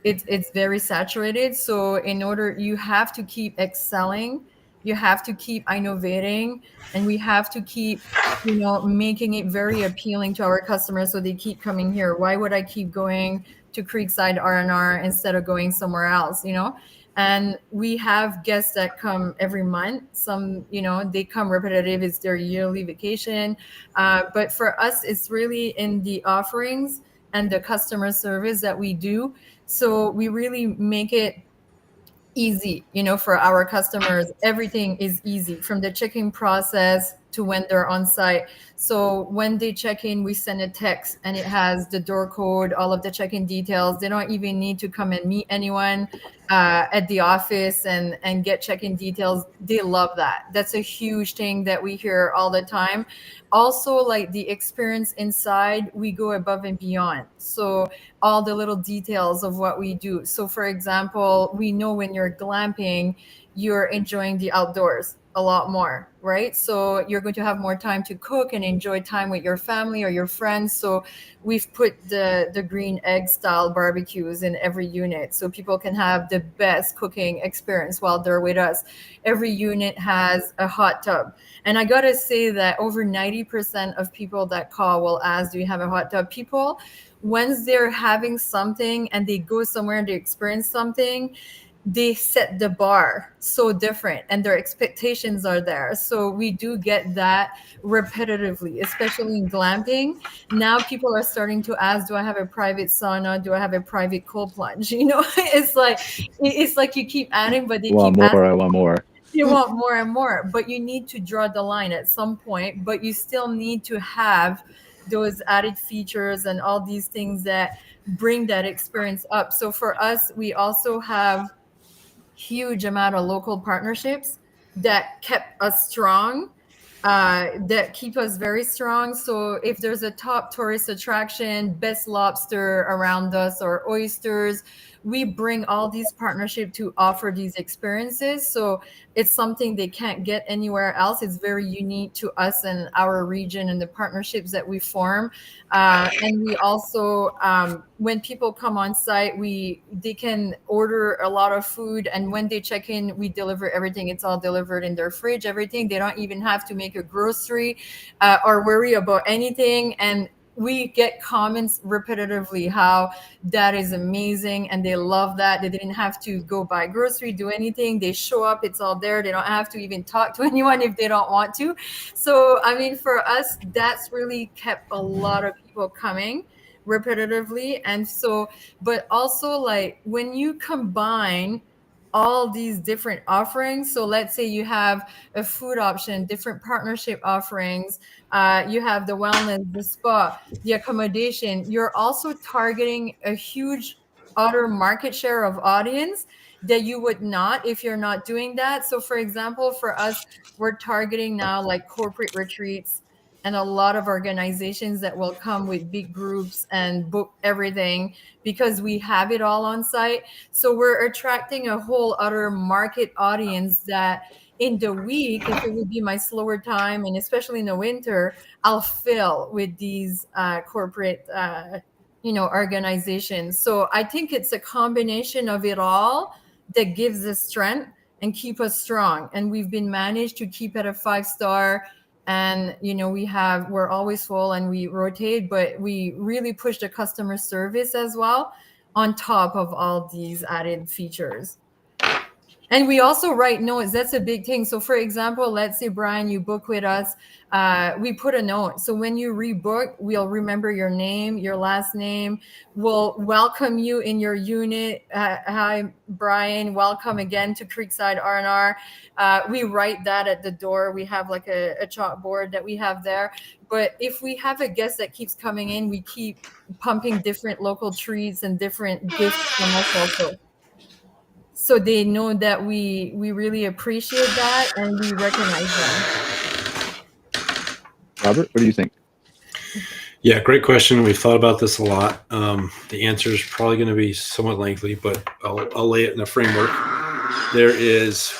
it's very saturated. So in order, you have to keep excelling, you have to keep innovating, and we have to keep making it very appealing to our customers so they keep coming here. Why would I keep going to Creekside R&R instead of going somewhere else? And we have guests that come every month. Some they come repetitive, it's their yearly vacation, but for us it's really in the offerings and the customer service that we do. So we really make it easy, for our customers. Everything is easy from the check-in process to when they're on site. So when they check in, we send a text and it has the door code, all of the check-in details. They don't even need to come and meet anyone at the office and get check-in details. They love that. That's a huge thing that we hear all the time. Also, like the experience inside, we go above and beyond. So all the little details of what we do. So for example, we know when you're glamping, you're enjoying the outdoors a lot more, right? So you're going to have more time to cook and enjoy time with your family or your friends. So we've put the green egg style barbecues in every unit so people can have the best cooking experience while they're with us. Every unit has a hot tub. And I gotta say that over 90% of people that call will ask, do you have a hot tub? People, once they're having something and they go somewhere and they experience something, they set the bar so different and their expectations are there. So we do get that repetitively, especially in glamping. Now people are starting to ask, do I have a private sauna? Do I have a private cold plunge? It's like you keep adding, but they want keep more, asking. I want more. You want more and more, but you need to draw the line at some point, but you still need to have those added features and all these things that bring that experience up. So for us, we also have huge amount of local partnerships that kept us strong, that keep us very strong. So if there's a top tourist attraction, best lobster around us or oysters, we bring all these partnerships to offer these experiences. So it's something they can't get anywhere else. It's very unique to us and our region and the partnerships that we form. And we also, when people come on site, they can order a lot of food. And when they check in, we deliver everything. It's all delivered in their fridge, everything. They don't even have to make a grocery or worry about anything. And we get comments repetitively how that is amazing and they love that. They didn't have to go buy grocery, do anything. They show up, it's all there. They don't have to even talk to anyone if they don't want to. So, I mean, for us, that's really kept a lot of people coming repetitively. And so, but also like when you combine all these different offerings. So let's say you have a food option, different partnership offerings, you have the wellness, the spa, the accommodation. You're also targeting a huge other market share of audience that you would not if you're not doing that. So for example, for us, we're targeting now like corporate retreats and a lot of organizations that will come with big groups and book everything because we have it all on site. So we're attracting a whole other market audience that in the week, if it would be my slower time, and especially in the winter, I'll fill with these corporate, organizations. So I think it's a combination of it all that gives us strength and keep us strong. And we've been managed to keep it a 5-star. And we're always full and we rotate, but we really push the customer service as well on top of all these added features. And we also write notes. That's a big thing. So for example, let's say, Brian, you book with us. We put a note. So when you rebook, we'll remember your name, your last name. We'll welcome you in your unit. Hi, Brian. Welcome again to Creekside R&R. We write that at the door. We have like a chalkboard that we have there. But if we have a guest that keeps coming in, we keep pumping different local treats and different gifts from us also. So they know that we really appreciate that and we recognize them. Robert, what do you think? Yeah, great question. We've thought about this a lot. The answer is probably going to be somewhat lengthy, but I'll lay it in a framework. There is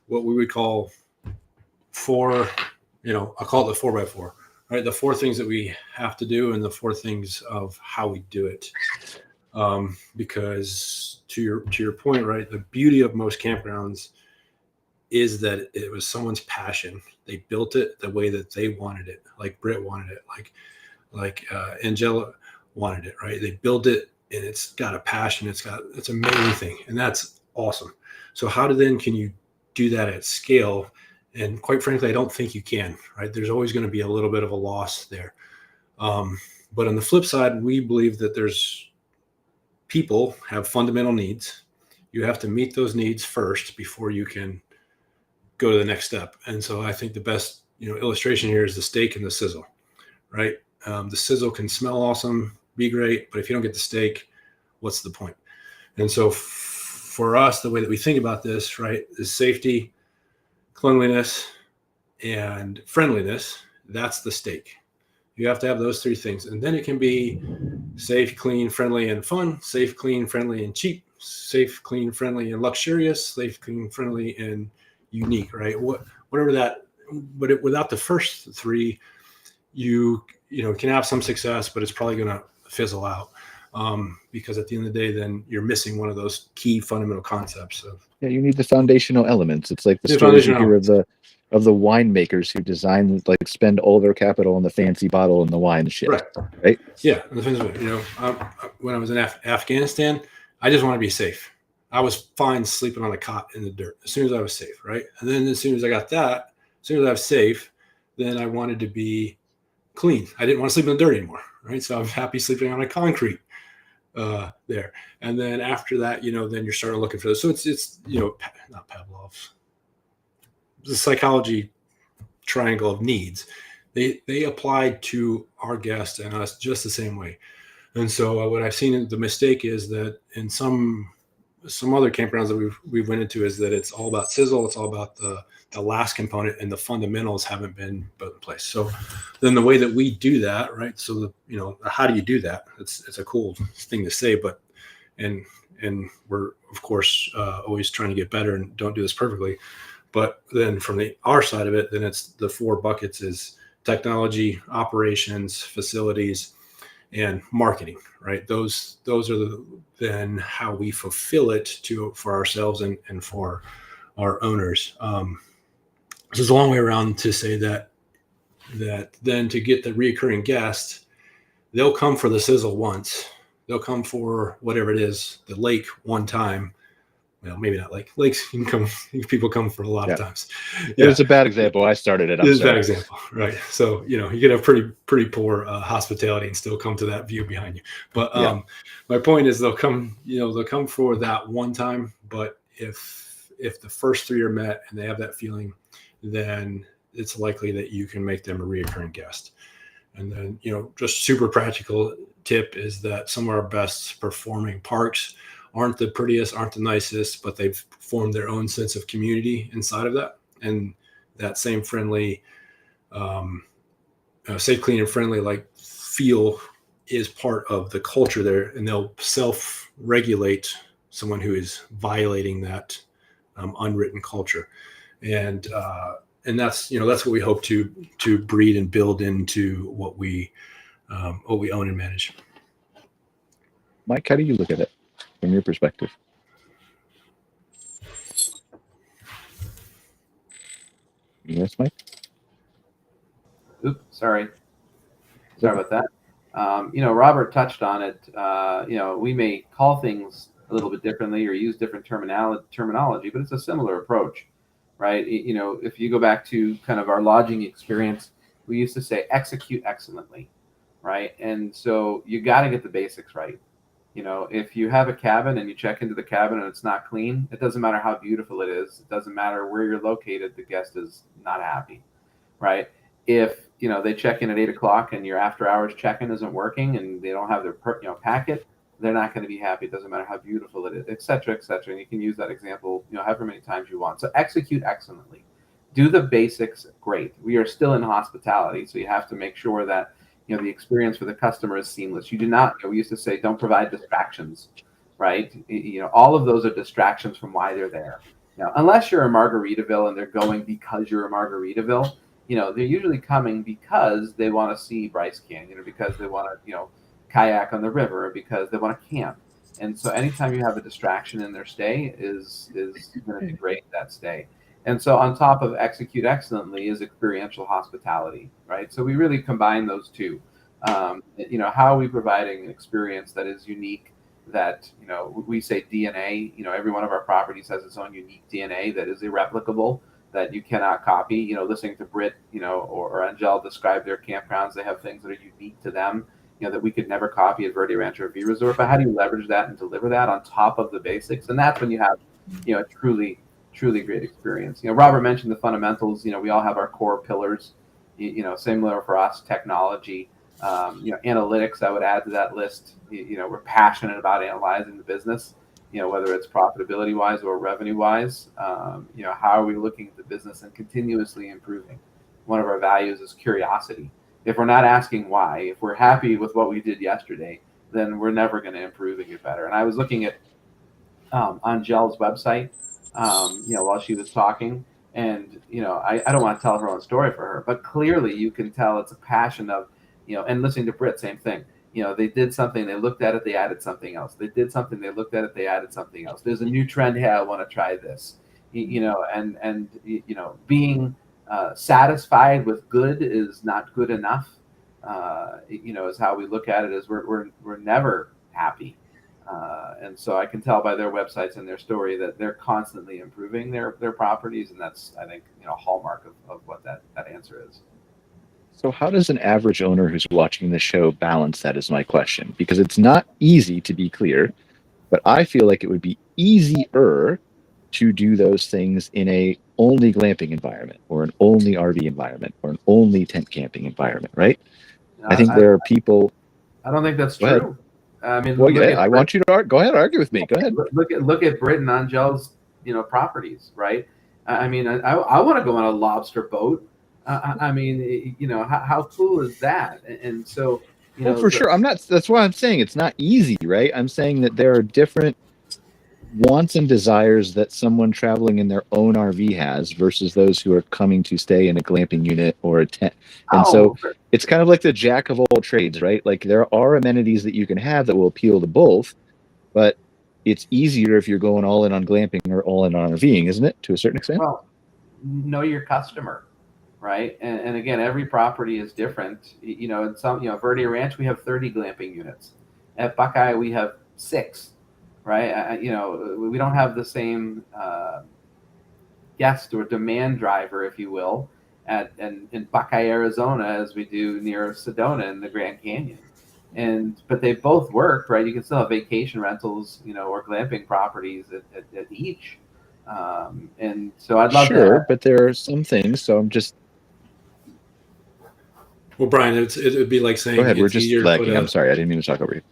what we would call I'll call it the 4x4, right? The 4 things that we have to do and the 4 things of how we do it. Because to your point, right, the beauty of most campgrounds is that it was someone's passion. They built it the way that they wanted it, like Britt wanted it, like Angela wanted it, right? They built it and it's got a passion. It's an amazing thing, and that's awesome. So how can you do that at scale? And quite frankly, I don't think you can, right? There's always going to be a little bit of a loss there. But on the flip side, we believe that people have fundamental needs. You have to meet those needs first before you can go to the next step. And so I think the best illustration here is the steak and the sizzle, right? The sizzle can smell awesome, be great, but if you don't get the steak, what's the point? And so for us, the way that we think about this, right, is safety, cleanliness, and friendliness. That's the steak. You have to have those 3 things. And then it can be safe, clean, friendly, and fun, safe, clean, friendly, and cheap, safe, clean, friendly, and luxurious, safe, clean, friendly, and unique, right? Whatever that, but without the first 3, you can have some success, but it's probably going to fizzle out. Because at the end of the day, then you're missing one of those key fundamental concepts of. Yeah, you need the foundational elements. It's like the stories you hear of the winemakers who design, like, spend all their capital on the fancy bottle and the wine shit. Right? Yeah. And the thing is, when I was in Afghanistan, I just want to be safe. I was fine sleeping on a cot in the dirt as soon as I was safe, right? And then as soon as I was safe, then I wanted to be clean. I didn't want to sleep in the dirt anymore, right? So I'm happy sleeping on a concrete there. And then after that, then you're starting looking for this. So it's not Pavlov's, the psychology triangle of needs. They applied to our guests and us just the same way. And so what I've seen, the mistake is that in some other campgrounds that we've went into is that it's all about sizzle. It's all about the last component, and the fundamentals haven't been put in place. So then the way that we do that, right? So how do you do that? It's a cool thing to say, but and we're of course always trying to get better and don't do this perfectly. But then from our side of it, then it's the 4 buckets is technology, operations, facilities, and marketing, right? Those are then how we fulfill it for ourselves and for our owners. This is a long way around to say that then to get the reoccurring guest, they'll come for the sizzle once. They'll come for whatever it is, the lake one time. Well, maybe not lakes. People come for a lot of times. Yeah. It was a bad example. I started it. It's a bad example, right? So you can have pretty poor hospitality and still come to that view behind you. But my point is, they'll come for that one time. But if the first 3 are met and they have that feeling, then it's likely that you can make them a reoccurring guest. And then just super practical tip is that some of our best performing parks aren't the prettiest, aren't the nicest, but they've formed their own sense of community inside of that. And that same friendly, safe, clean, and friendly feel is part of the culture there. And they'll self-regulate someone who is violating that unwritten culture. And that's what we hope to breed and build into what we own and manage. Mike, how do you look at it from your perspective? Yes, Mike? Oops, sorry about that. Robert touched on it. We may call things a little bit differently or use different terminology, but it's a similar approach, right? If you go back to kind of our lodging experience, we used to say execute excellently, right? And so you got to get the basics right. If you have a cabin and you check into the cabin and it's not clean, it doesn't matter how beautiful it is. It doesn't matter where you're located. The guest is not happy, right? If, they check in at 8 o'clock and your after hours check-in isn't working and they don't have their, packet, they're not going to be happy. It doesn't matter how beautiful it is, et cetera, et cetera. And you can use that example, however many times you want. So execute excellently. Do the basics great. We are still in hospitality, so you have to make sure that the experience for the customer is seamless. You do not, we used to say, don't provide distractions, right? All of those are distractions from why they're there. Unless you're a Margaritaville and they're going because you're a Margaritaville, they're usually coming because they want to see Bryce Canyon or because they want to, kayak on the river or because they want to camp. And so anytime you have a distraction in their stay is going to degrade that stay. And so on top of execute excellently is experiential hospitality, right? So we really combine those two. How are we providing an experience that is unique, that, we say DNA, every one of our properties has its own unique DNA that is irreplicable, that you cannot copy. Listening to Britt, or Angele describe their campgrounds, they have things that are unique to them, that we could never copy at Verde Rancho RV Resort. But how do you leverage that and deliver that on top of the basics? And that's when you have, a truly great experience. Robert mentioned the fundamentals. We all have our core pillars. Similar for us, technology, analytics. I would add to that list. We're passionate about analyzing the business. Whether it's profitability wise or revenue wise. How are we looking at the business and continuously improving? One of our values is curiosity. If we're not asking why, if we're happy with what we did yesterday, then we're never going to improve and get better. And I was looking at Angele's website. While she was talking, and I don't want to tell her own story for her, but clearly you can tell it's a passion of, and listening to Britt, same thing. They did something, they looked at it, they added something else. They did something, they looked at it, they added something else. There's a new trend. Hey, I want to try this. And being satisfied with good is not good enough. Is how we look at it. Is we're never happy. And so I can tell by their websites and their story that they're constantly improving their properties. And that's, I think, a hallmark of what that answer is. So how does an average owner who's watching the show balance that is my question? Because it's not easy, to be clear, but I feel like it would be easier to do those things in a only glamping environment or an only RV environment or an only tent camping environment, right? I think there are people. I don't think that's true. I mean, well, yeah, I want you to go ahead, argue with me. Go ahead. Look at Britt and Angele's, properties, right? I mean, I want to go on a lobster boat. I mean, how cool is that? And so, well, for sure, that's why I'm saying it's not easy, right? I'm saying that there are different wants and desires that someone traveling in their own RV has versus those who are coming to stay in a glamping unit or a tent. And so it's kind of like the jack of all trades, right? Like there are amenities that you can have that will appeal to both, but it's easier if you're going all in on glamping or all in on RVing, isn't it? To a certain extent. Well, know your customer, right? And again, every property is different. In some, Verde Ranch, we have 30 glamping units. At Buckeye, we have 6. Right, we don't have the same guest or demand driver, if you will, in Buckeye, Arizona, as we do near Sedona in the Grand Canyon, but they both work, right? You can still have vacation rentals, or glamping properties at each, and so I'd love to. But there are some things. So I'm just. Well, Brian, it would be like saying. Go ahead. We're just lagging. I'm sorry. I didn't mean to talk over you.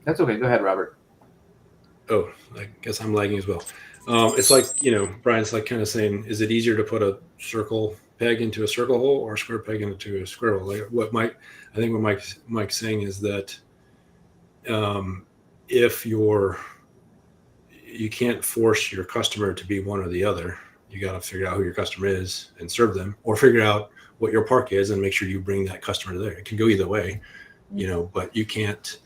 That's okay. Go ahead, Robert. Oh, I guess I'm lagging as well. It's like, Brian's like kind of saying, is it easier to put a circle peg into a circle hole or a square peg into a square hole? Like I think what Mike's saying is that if you can't force your customer to be one or the other, you got to figure out who your customer is and serve them, or figure out what your park is and make sure you bring that customer there. It can go either way, but you can't.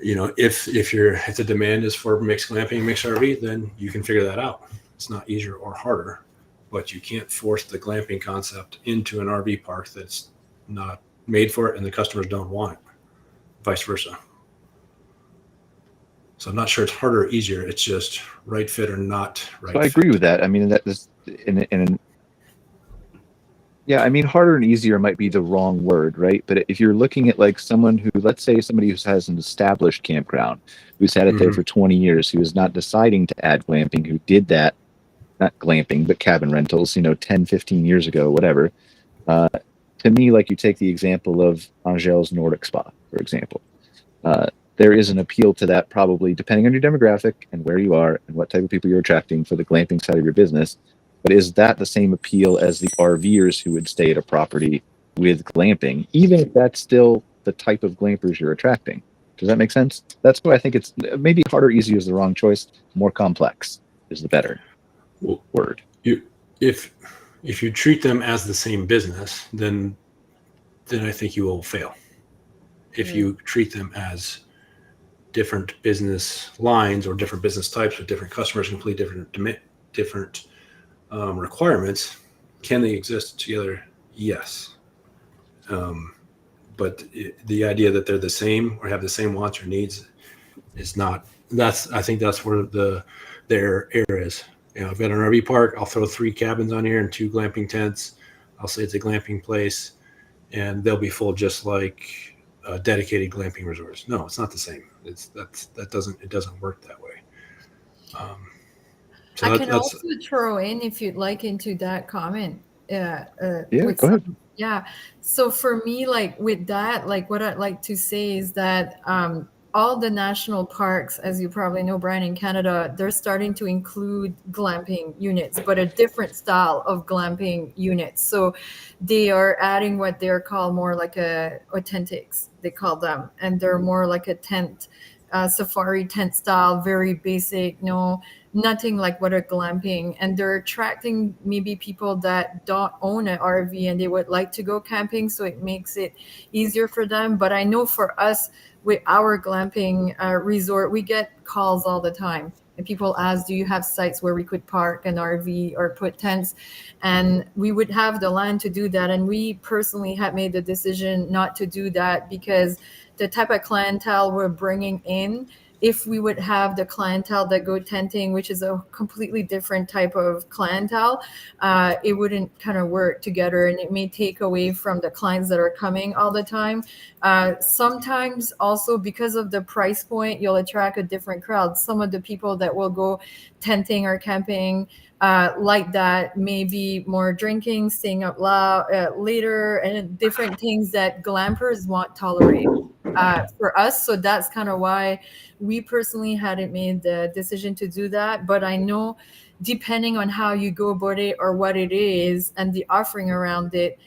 If the demand is for mixed glamping, mixed RV, then you can figure that out. It's not easier or harder, but you can't force the glamping concept into an RV park that's not made for it and the customers don't want it, vice versa. So I'm not sure it's harder or easier. It's just right fit or not right. So I agree with that. I mean, that is yeah, I mean, harder and easier might be the wrong word, right? But if you're looking at like someone who, let's say somebody who has an established campground, who's had it there for 20 years, who is not deciding to add glamping, who did that, not glamping, but cabin rentals, 10, 15 years ago, whatever. To me, like you take the example of Angele's Nordic Spa, for example. There is an appeal to that probably depending on your demographic and where you are and what type of people you're attracting for the glamping side of your business. But is that the same appeal as the RVers who would stay at a property with glamping, even if that's still the type of glampers you're attracting? Does that make sense? That's why I think it's maybe harder, easier is the wrong choice. More complex is the better word. If you treat them as the same business, then I think you will fail. If you treat them as different business lines or different business types with different customers, completely different requirements, can they exist together? Yes. But the idea that they're the same or have the same wants or needs is not. I think that's where their error is. I've got an RV park. I'll throw 3 cabins on here and 2 glamping tents. I'll say it's a glamping place, and they'll be full just like dedicated glamping resorts. No, it's not the same. It doesn't work that way. I can also throw in, if you'd like, into that comment. Yeah, go ahead. Yeah. So for me, like with that, like what I'd like to say is that all the national parks, as you probably know, Brian, in Canada, they're starting to include glamping units, but a different style of glamping units. So they are adding what they're called more like authentics, they call them, and they're more like a tent, safari tent style, very basic, nothing like what a glamping, and they're attracting maybe people that don't own an RV and they would like to go camping, so it makes it easier for them. But I know for us with our glamping resort, we get calls all the time and people ask, do you have sites where we could park an RV or put tents? And we would have the land to do that, and we personally had made the decision not to do that because the type of clientele we're bringing in, if we would have the clientele that go tenting, which is a completely different type of clientele, it wouldn't kind of work together, and it may take away from the clients that are coming all the time. Sometimes also because of the price point, you'll attract a different crowd. Some of the people that will go tenting or camping like that, maybe more drinking, staying up later, and different things that glampers won't tolerate for us. So that's kind of why we personally hadn't made the decision to do that. But I know depending on how you go about it or what it is and the offering around it,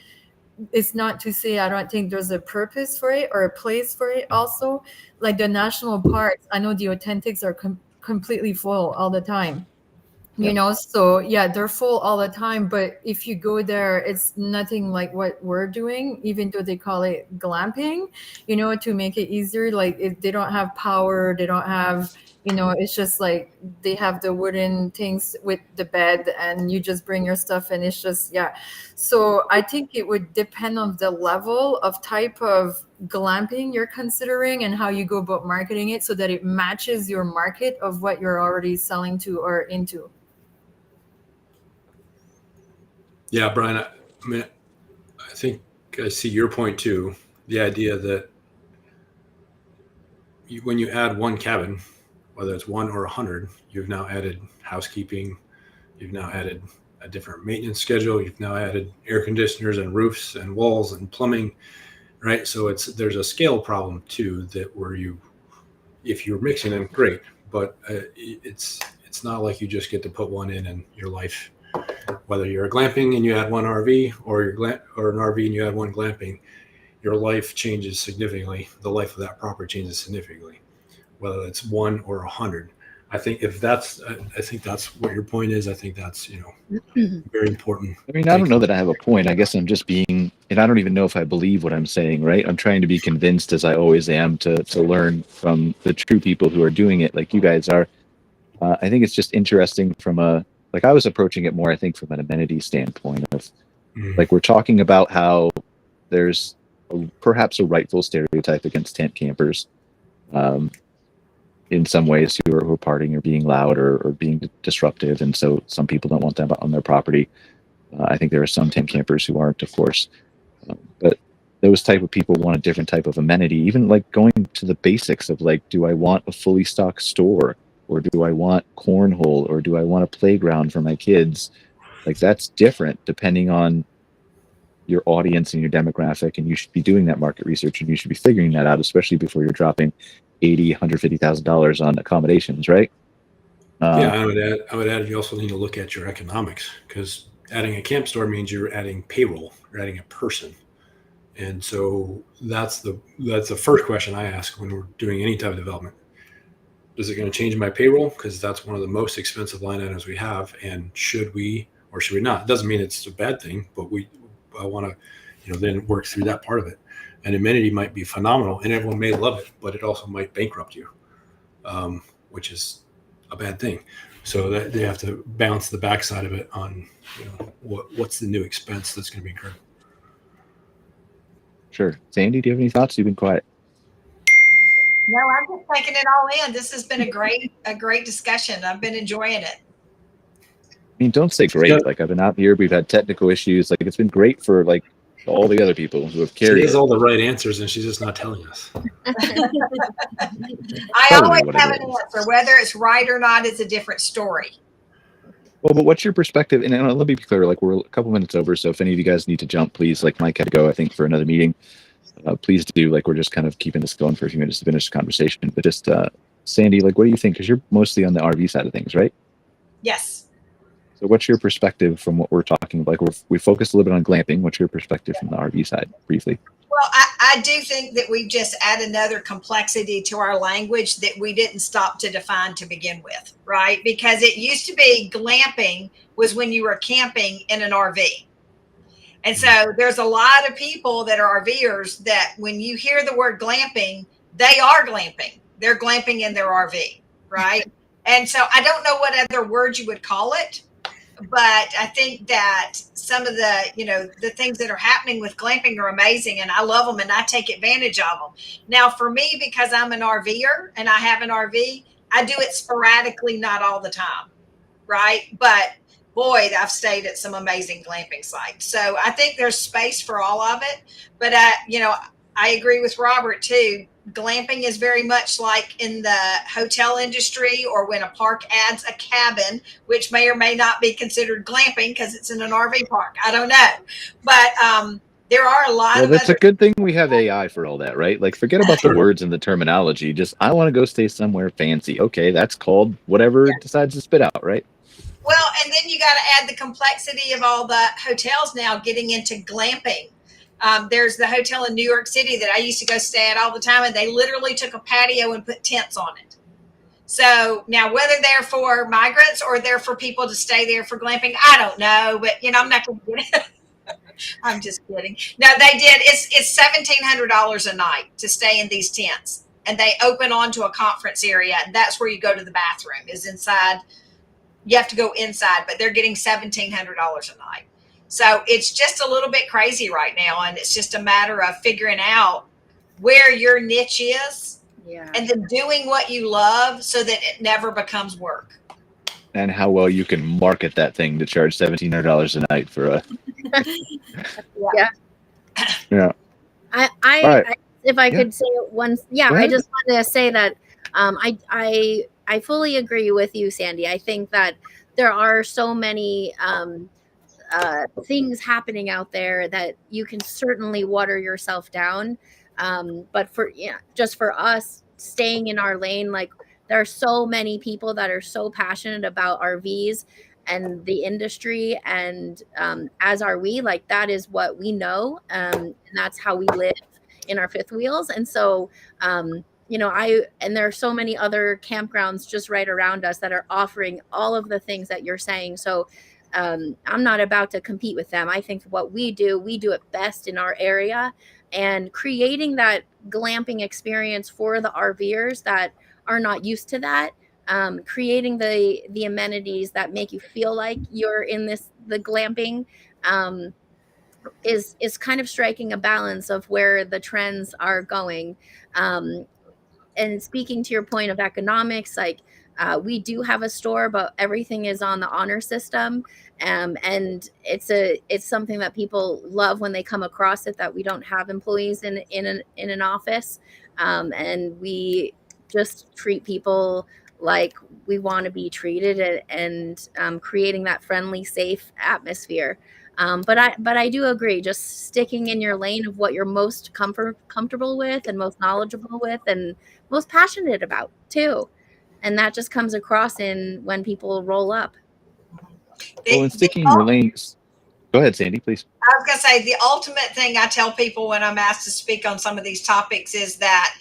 it's not to say I don't think there's a purpose for it or a place for it also. Like the national parks, I know the authentics are completely full all the time. So yeah, they're full all the time. But if you go there, it's nothing like what we're doing, even though they call it glamping, to make it easier. Like they don't have power, they don't have, it's just like they have the wooden things with the bed and you just bring your stuff and it's just, yeah. So I think it would depend on the level of type of glamping you're considering and how you go about marketing it so that it matches your market of what you're already selling to or into. Yeah, Brian, I think I see your point too. The idea that when you add one cabin, whether it's 1 or 100, you've now added housekeeping, you've now added a different maintenance schedule, you've now added air conditioners and roofs and walls and plumbing, right? So there's a scale problem too, that if you're mixing them, great, but it's not like you just get to put one in and your life. Whether you're a glamping and you add 1 RV or an RV and you add 1 glamping, your life changes significantly. The life of that property changes significantly, whether it's 1 or 100. I think that's what your point is. I think that's, very important. I mean, I don't know that I have a point. I guess I'm just being, and I don't even know if I believe what I'm saying, right? I'm trying to be convinced, as I always am, to learn from the true people who are doing it like you guys are. I think it's just interesting I was approaching it more, I think, from an amenity standpoint of, like, we're talking about how there's perhaps a rightful stereotype against tent campers. in some ways who are partying or being loud or being disruptive, and so some people don't want them on their property. I think there are some tent campers who aren't, of course, but those type of people want a different type of amenity. Even like going to the basics of like, do I want a fully stocked store, or do I want cornhole, or do I want a playground for my kids? Like that's different depending on your audience and your demographic, and you should be doing that market research, and you should be figuring that out, especially before you're dropping $150,000 on accommodations, right? Yeah, I would add you also need to look at your economics, because adding a camp store means you're adding payroll, you're adding a person. And so that's the first question I ask when we're doing any type of development. Is it going to change my payroll? Because that's one of the most expensive line items we have. And should we or should we not? It doesn't mean it's a bad thing, but I want to, then work through that part of it. An amenity might be phenomenal and everyone may love it, but it also might bankrupt you, which is a bad thing. So that they have to balance the backside of it on, what's the new expense that's going to be incurred. Sure. Sandy, do you have any thoughts? You've been quiet. No, I'm just taking it all in. This has been a great discussion. I've been enjoying it. I mean, don't say great. Like I've been out here, we've had technical issues. Like it's been great for like all the other people who have carried. She has all the right answers and she's just not telling us. I always have an answer. Whether it's right or not is a different story. Well, but what's your perspective? And let me be clear, like we're a couple minutes over, so if any of you guys need to jump, please, like Mike had to go, I think, for another meeting. Please do. Like we're just kind of keeping this going for a few minutes to finish the conversation. But just, Sandy, like what do you think? Because you're mostly on the RV side of things, right? Yes. So what's your perspective from what we're talking about? Like we focused a little bit on glamping. What's your perspective from the RV side, briefly? Well, I do think that we just add another complexity to our language that we didn't stop to define to begin with, right? Because it used to be glamping was when you were camping in an RV. And so there's a lot of people that are RVers that when you hear the word glamping, they are glamping. They're glamping in their RV, right? And so I don't know what other word you would call it. But I think that some of the, the things that are happening with glamping are amazing and I love them and I take advantage of them. Now, for me, because I'm an RVer and I have an RV, I do it sporadically, not all the time. Right. But boy, I've stayed at some amazing glamping sites. So I think there's space for all of it. But, I agree with Robert, too. Glamping is very much like in the hotel industry or when a park adds a cabin, which may or may not be considered glamping because it's in an RV park. I don't know. But there are a lot of that's a good thing we have AI for all that, right? Like forget about the words and the terminology. Just I want to go stay somewhere fancy. Okay, that's called whatever it decides to spit out, right? Well, and then you got to add the complexity of all the hotels now getting into glamping. There's the hotel in New York City that I used to go stay at all the time, and they literally took a patio and put tents on it. So now whether they're for migrants or they're for people to stay there for glamping, I don't know. But, I'm not going to get it. I'm just kidding. No, they did. It's $1,700 a night to stay in these tents, and they open onto a conference area. And that's where you go to the bathroom is inside. You have to go inside, but they're getting $1,700 a night. So it's just a little bit crazy right now. And it's just a matter of figuring out where your niche is and then doing what you love so that it never becomes work. And how well you can market that thing to charge $1,700 a night for a. Yeah. If I could say it once. Yeah. I just wanted to say that I fully agree with you, Sandy. I think that there are so many things happening out there that you can certainly water yourself down. But just for us staying in our lane, like there are so many people that are so passionate about RVs and the industry. And as are we, like that is what we know. And that's how we live in our fifth wheels. And so, and there are so many other campgrounds just right around us that are offering all of the things that you're saying. So I'm not about to compete with them. I think what we do it best in our area, and creating that glamping experience for the RVers that are not used to that, creating the amenities that make you feel like you're in the glamping, is kind of striking a balance of where the trends are going. and speaking to your point of economics, like we do have a store, but everything is on the honor system. And it's something that people love when they come across it, that we don't have employees in an office. And we just treat people like we want to be treated, and creating that friendly, safe atmosphere. But I do agree, just sticking in your lane of what you're most comfortable with and most knowledgeable with and most passionate about too. And that just comes across in when people roll up. Well, and sticking in your lanes. Go ahead, Sandy, please. I was going to say the ultimate thing I tell people when I'm asked to speak on some of these topics is that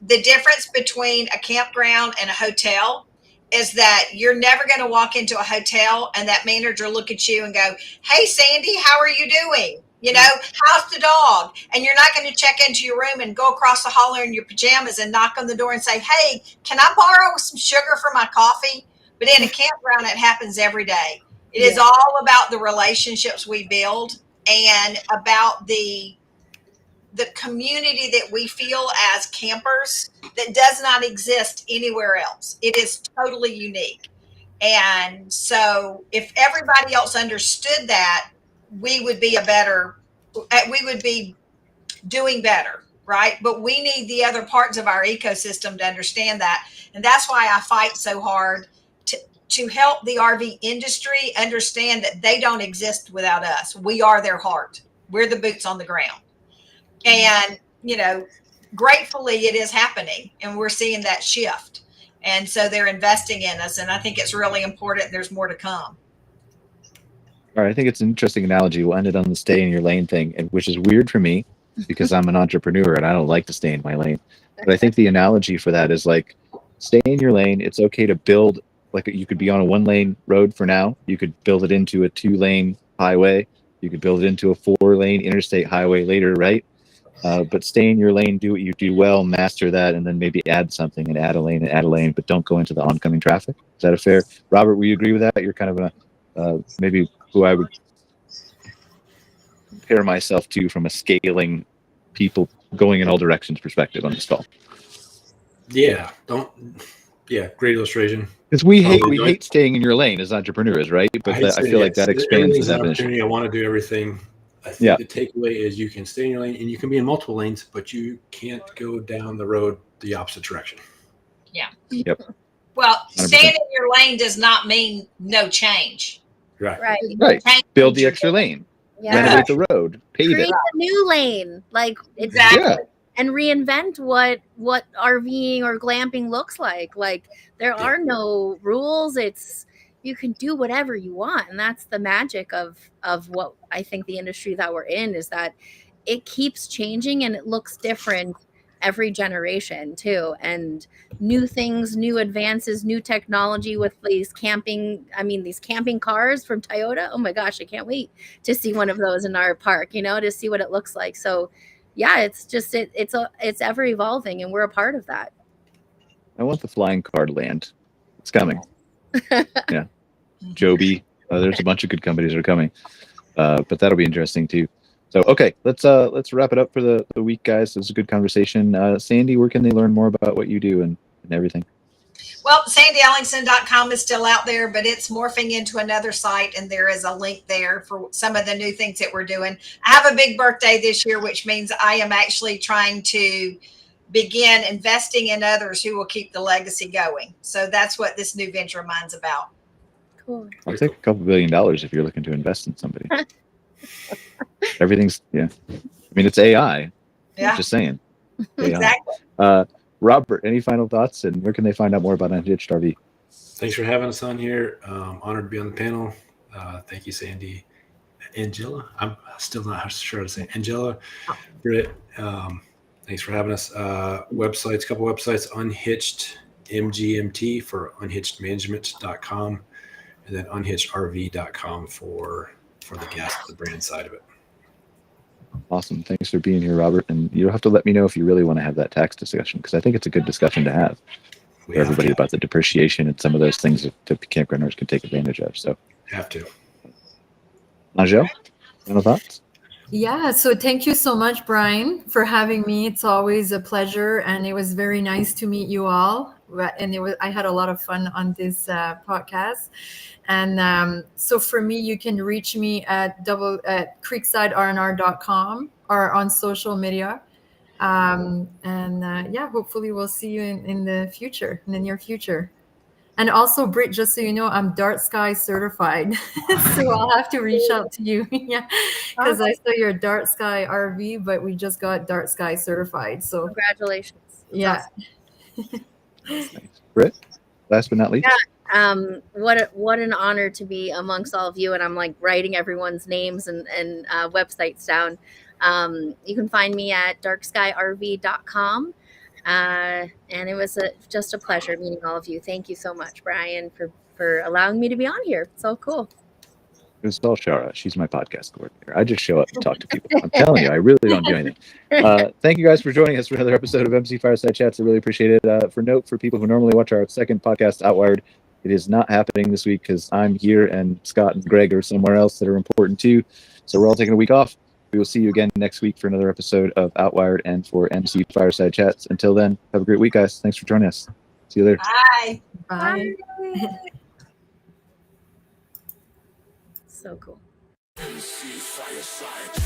the difference between a campground and a hotel is that you're never going to walk into a hotel and that manager look at you and go, "Hey, Sandy, how are you doing? You know, how's the dog?" And you're not going to check into your room and go across the hall in your pajamas and knock on the door and say, "Hey, can I borrow some sugar for my coffee?" But in a campground, it happens every day. It is all about the relationships we build and about the community that we feel as campers that does not exist anywhere else. It is totally unique. And so if everybody else understood that, we would be doing better, right? But we need the other parts of our ecosystem to understand that. And that's why I fight so hard to help the RV industry understand that they don't exist without us. We are their heart. We're the boots on the ground. And, you know, gratefully it is happening, and we're seeing that shift. And so they're investing in us, and I think it's really important. There's more to come. All right, I think it's an interesting analogy. We'll end it on the stay in your lane thing, which is weird for me because I'm an entrepreneur and I don't like to stay in my lane. But I think the analogy for that is like, stay in your lane. It's okay to build, like you could be on a 1-lane road for now. You could build it into a 2-lane highway. You could build it into a 4-lane interstate highway later, right? But stay in your lane, do what you do well, master that, and then maybe add something and add a lane, but don't go into the oncoming traffic. Is that a fair? Robert, will you agree with that? You're kind of maybe who I would compare myself to from a scaling people going in all directions perspective on this call. Yeah, great illustration. Because we hate staying in your lane as entrepreneurs, right? But I feel like that expands the definition. I want to do everything. I think the takeaway is you can stay in your lane and you can be in multiple lanes, but you can't go down the road the opposite direction. Yeah. Yep. Well, staying in your lane does not mean no change. Right. Build the extra lane. Yeah. Renovate the road. Pave Create it. a new lane. Like exactly. Yeah. And reinvent what RVing or glamping looks like. Like there are no rules. You can do whatever you want. And that's the magic of what I think the industry that we're in is that it keeps changing and it looks different every generation too. And new things, new advances, new technology with these camping cars from Toyota. Oh my gosh, I can't wait to see one of those in our park, to see what it looks like. So yeah, it's just it's ever evolving, and we're a part of that. I want the flying car to land. It's coming. Yeah, Joby. There's a bunch of good companies that are coming, but that'll be interesting too. So okay, let's wrap it up for the week, guys. It was a good conversation. Sandy, where can they learn more about what you do and everything? Well, sandyellingson.com is still out there, but it's morphing into another site, and there is a link there for some of the new things that we're doing. I have a big birthday this year, which means I am actually trying to begin investing in others who will keep the legacy going. So that's what this new venture of mine's about. Cool. I'll take a couple $2 billion if you're looking to invest in somebody. Everything's I mean, it's AI. Yeah. I'm just saying. Exactly. Robert, any final thoughts, and where can they find out more about Unhitched RV? Thanks for having us on here. Honored to be on the panel. Thank you, Sandy. Angela, I'm still not sure how to say it. Angela, Britt, thanks for having us. Couple websites, Unhitched MGMT for unhitchedmanagement.com, and then unhitchedrv.com for the gas, the brand side of it. Awesome. Thanks for being here, Robert. And you'll have to let me know if you really want to have that tax discussion, because I think it's a good discussion to have for everybody about the depreciation and some of those things that campground owners can take advantage of. So have to. Angele, final thoughts? Yeah, so thank you so much, Brian, for having me. It's always a pleasure, and it was very nice to meet you all. And I had a lot of fun on this podcast. And so for me, you can reach me at creeksidernr.com or on social media. Yeah, hopefully we'll see you in the future, in the near future. And also, Britt, just so you know, I'm Dark Sky certified. So I'll have to reach out to you. Yeah, because I saw your Dark Sky RV, but we just got Dark Sky certified. So Congratulations. That's yeah. awesome. Nice. Britt, last but not least. What an honor to be amongst all of you, and I'm like writing everyone's names and websites down. You can find me at darkskyrv.com. And it was just a pleasure meeting all of you. Thank you so much, Brian, for allowing me to be on here. So cool. It was all Shara. She's my podcast coordinator. I just show up and talk to people. I'm telling you, I really don't do anything. Thank you guys for joining us for another episode of MC Fireside Chats. I really appreciate it. For note, for people who normally watch our second podcast, Outwired, it is not happening this week because I'm here and Scott and Greg are somewhere else that are important too. So we're all taking a week off. We will see you again next week for another episode of Outwired and for MC Fireside Chats. Until then, have a great week, guys. Thanks for joining us. See you later. Bye. Bye. So cool. MC Fireside.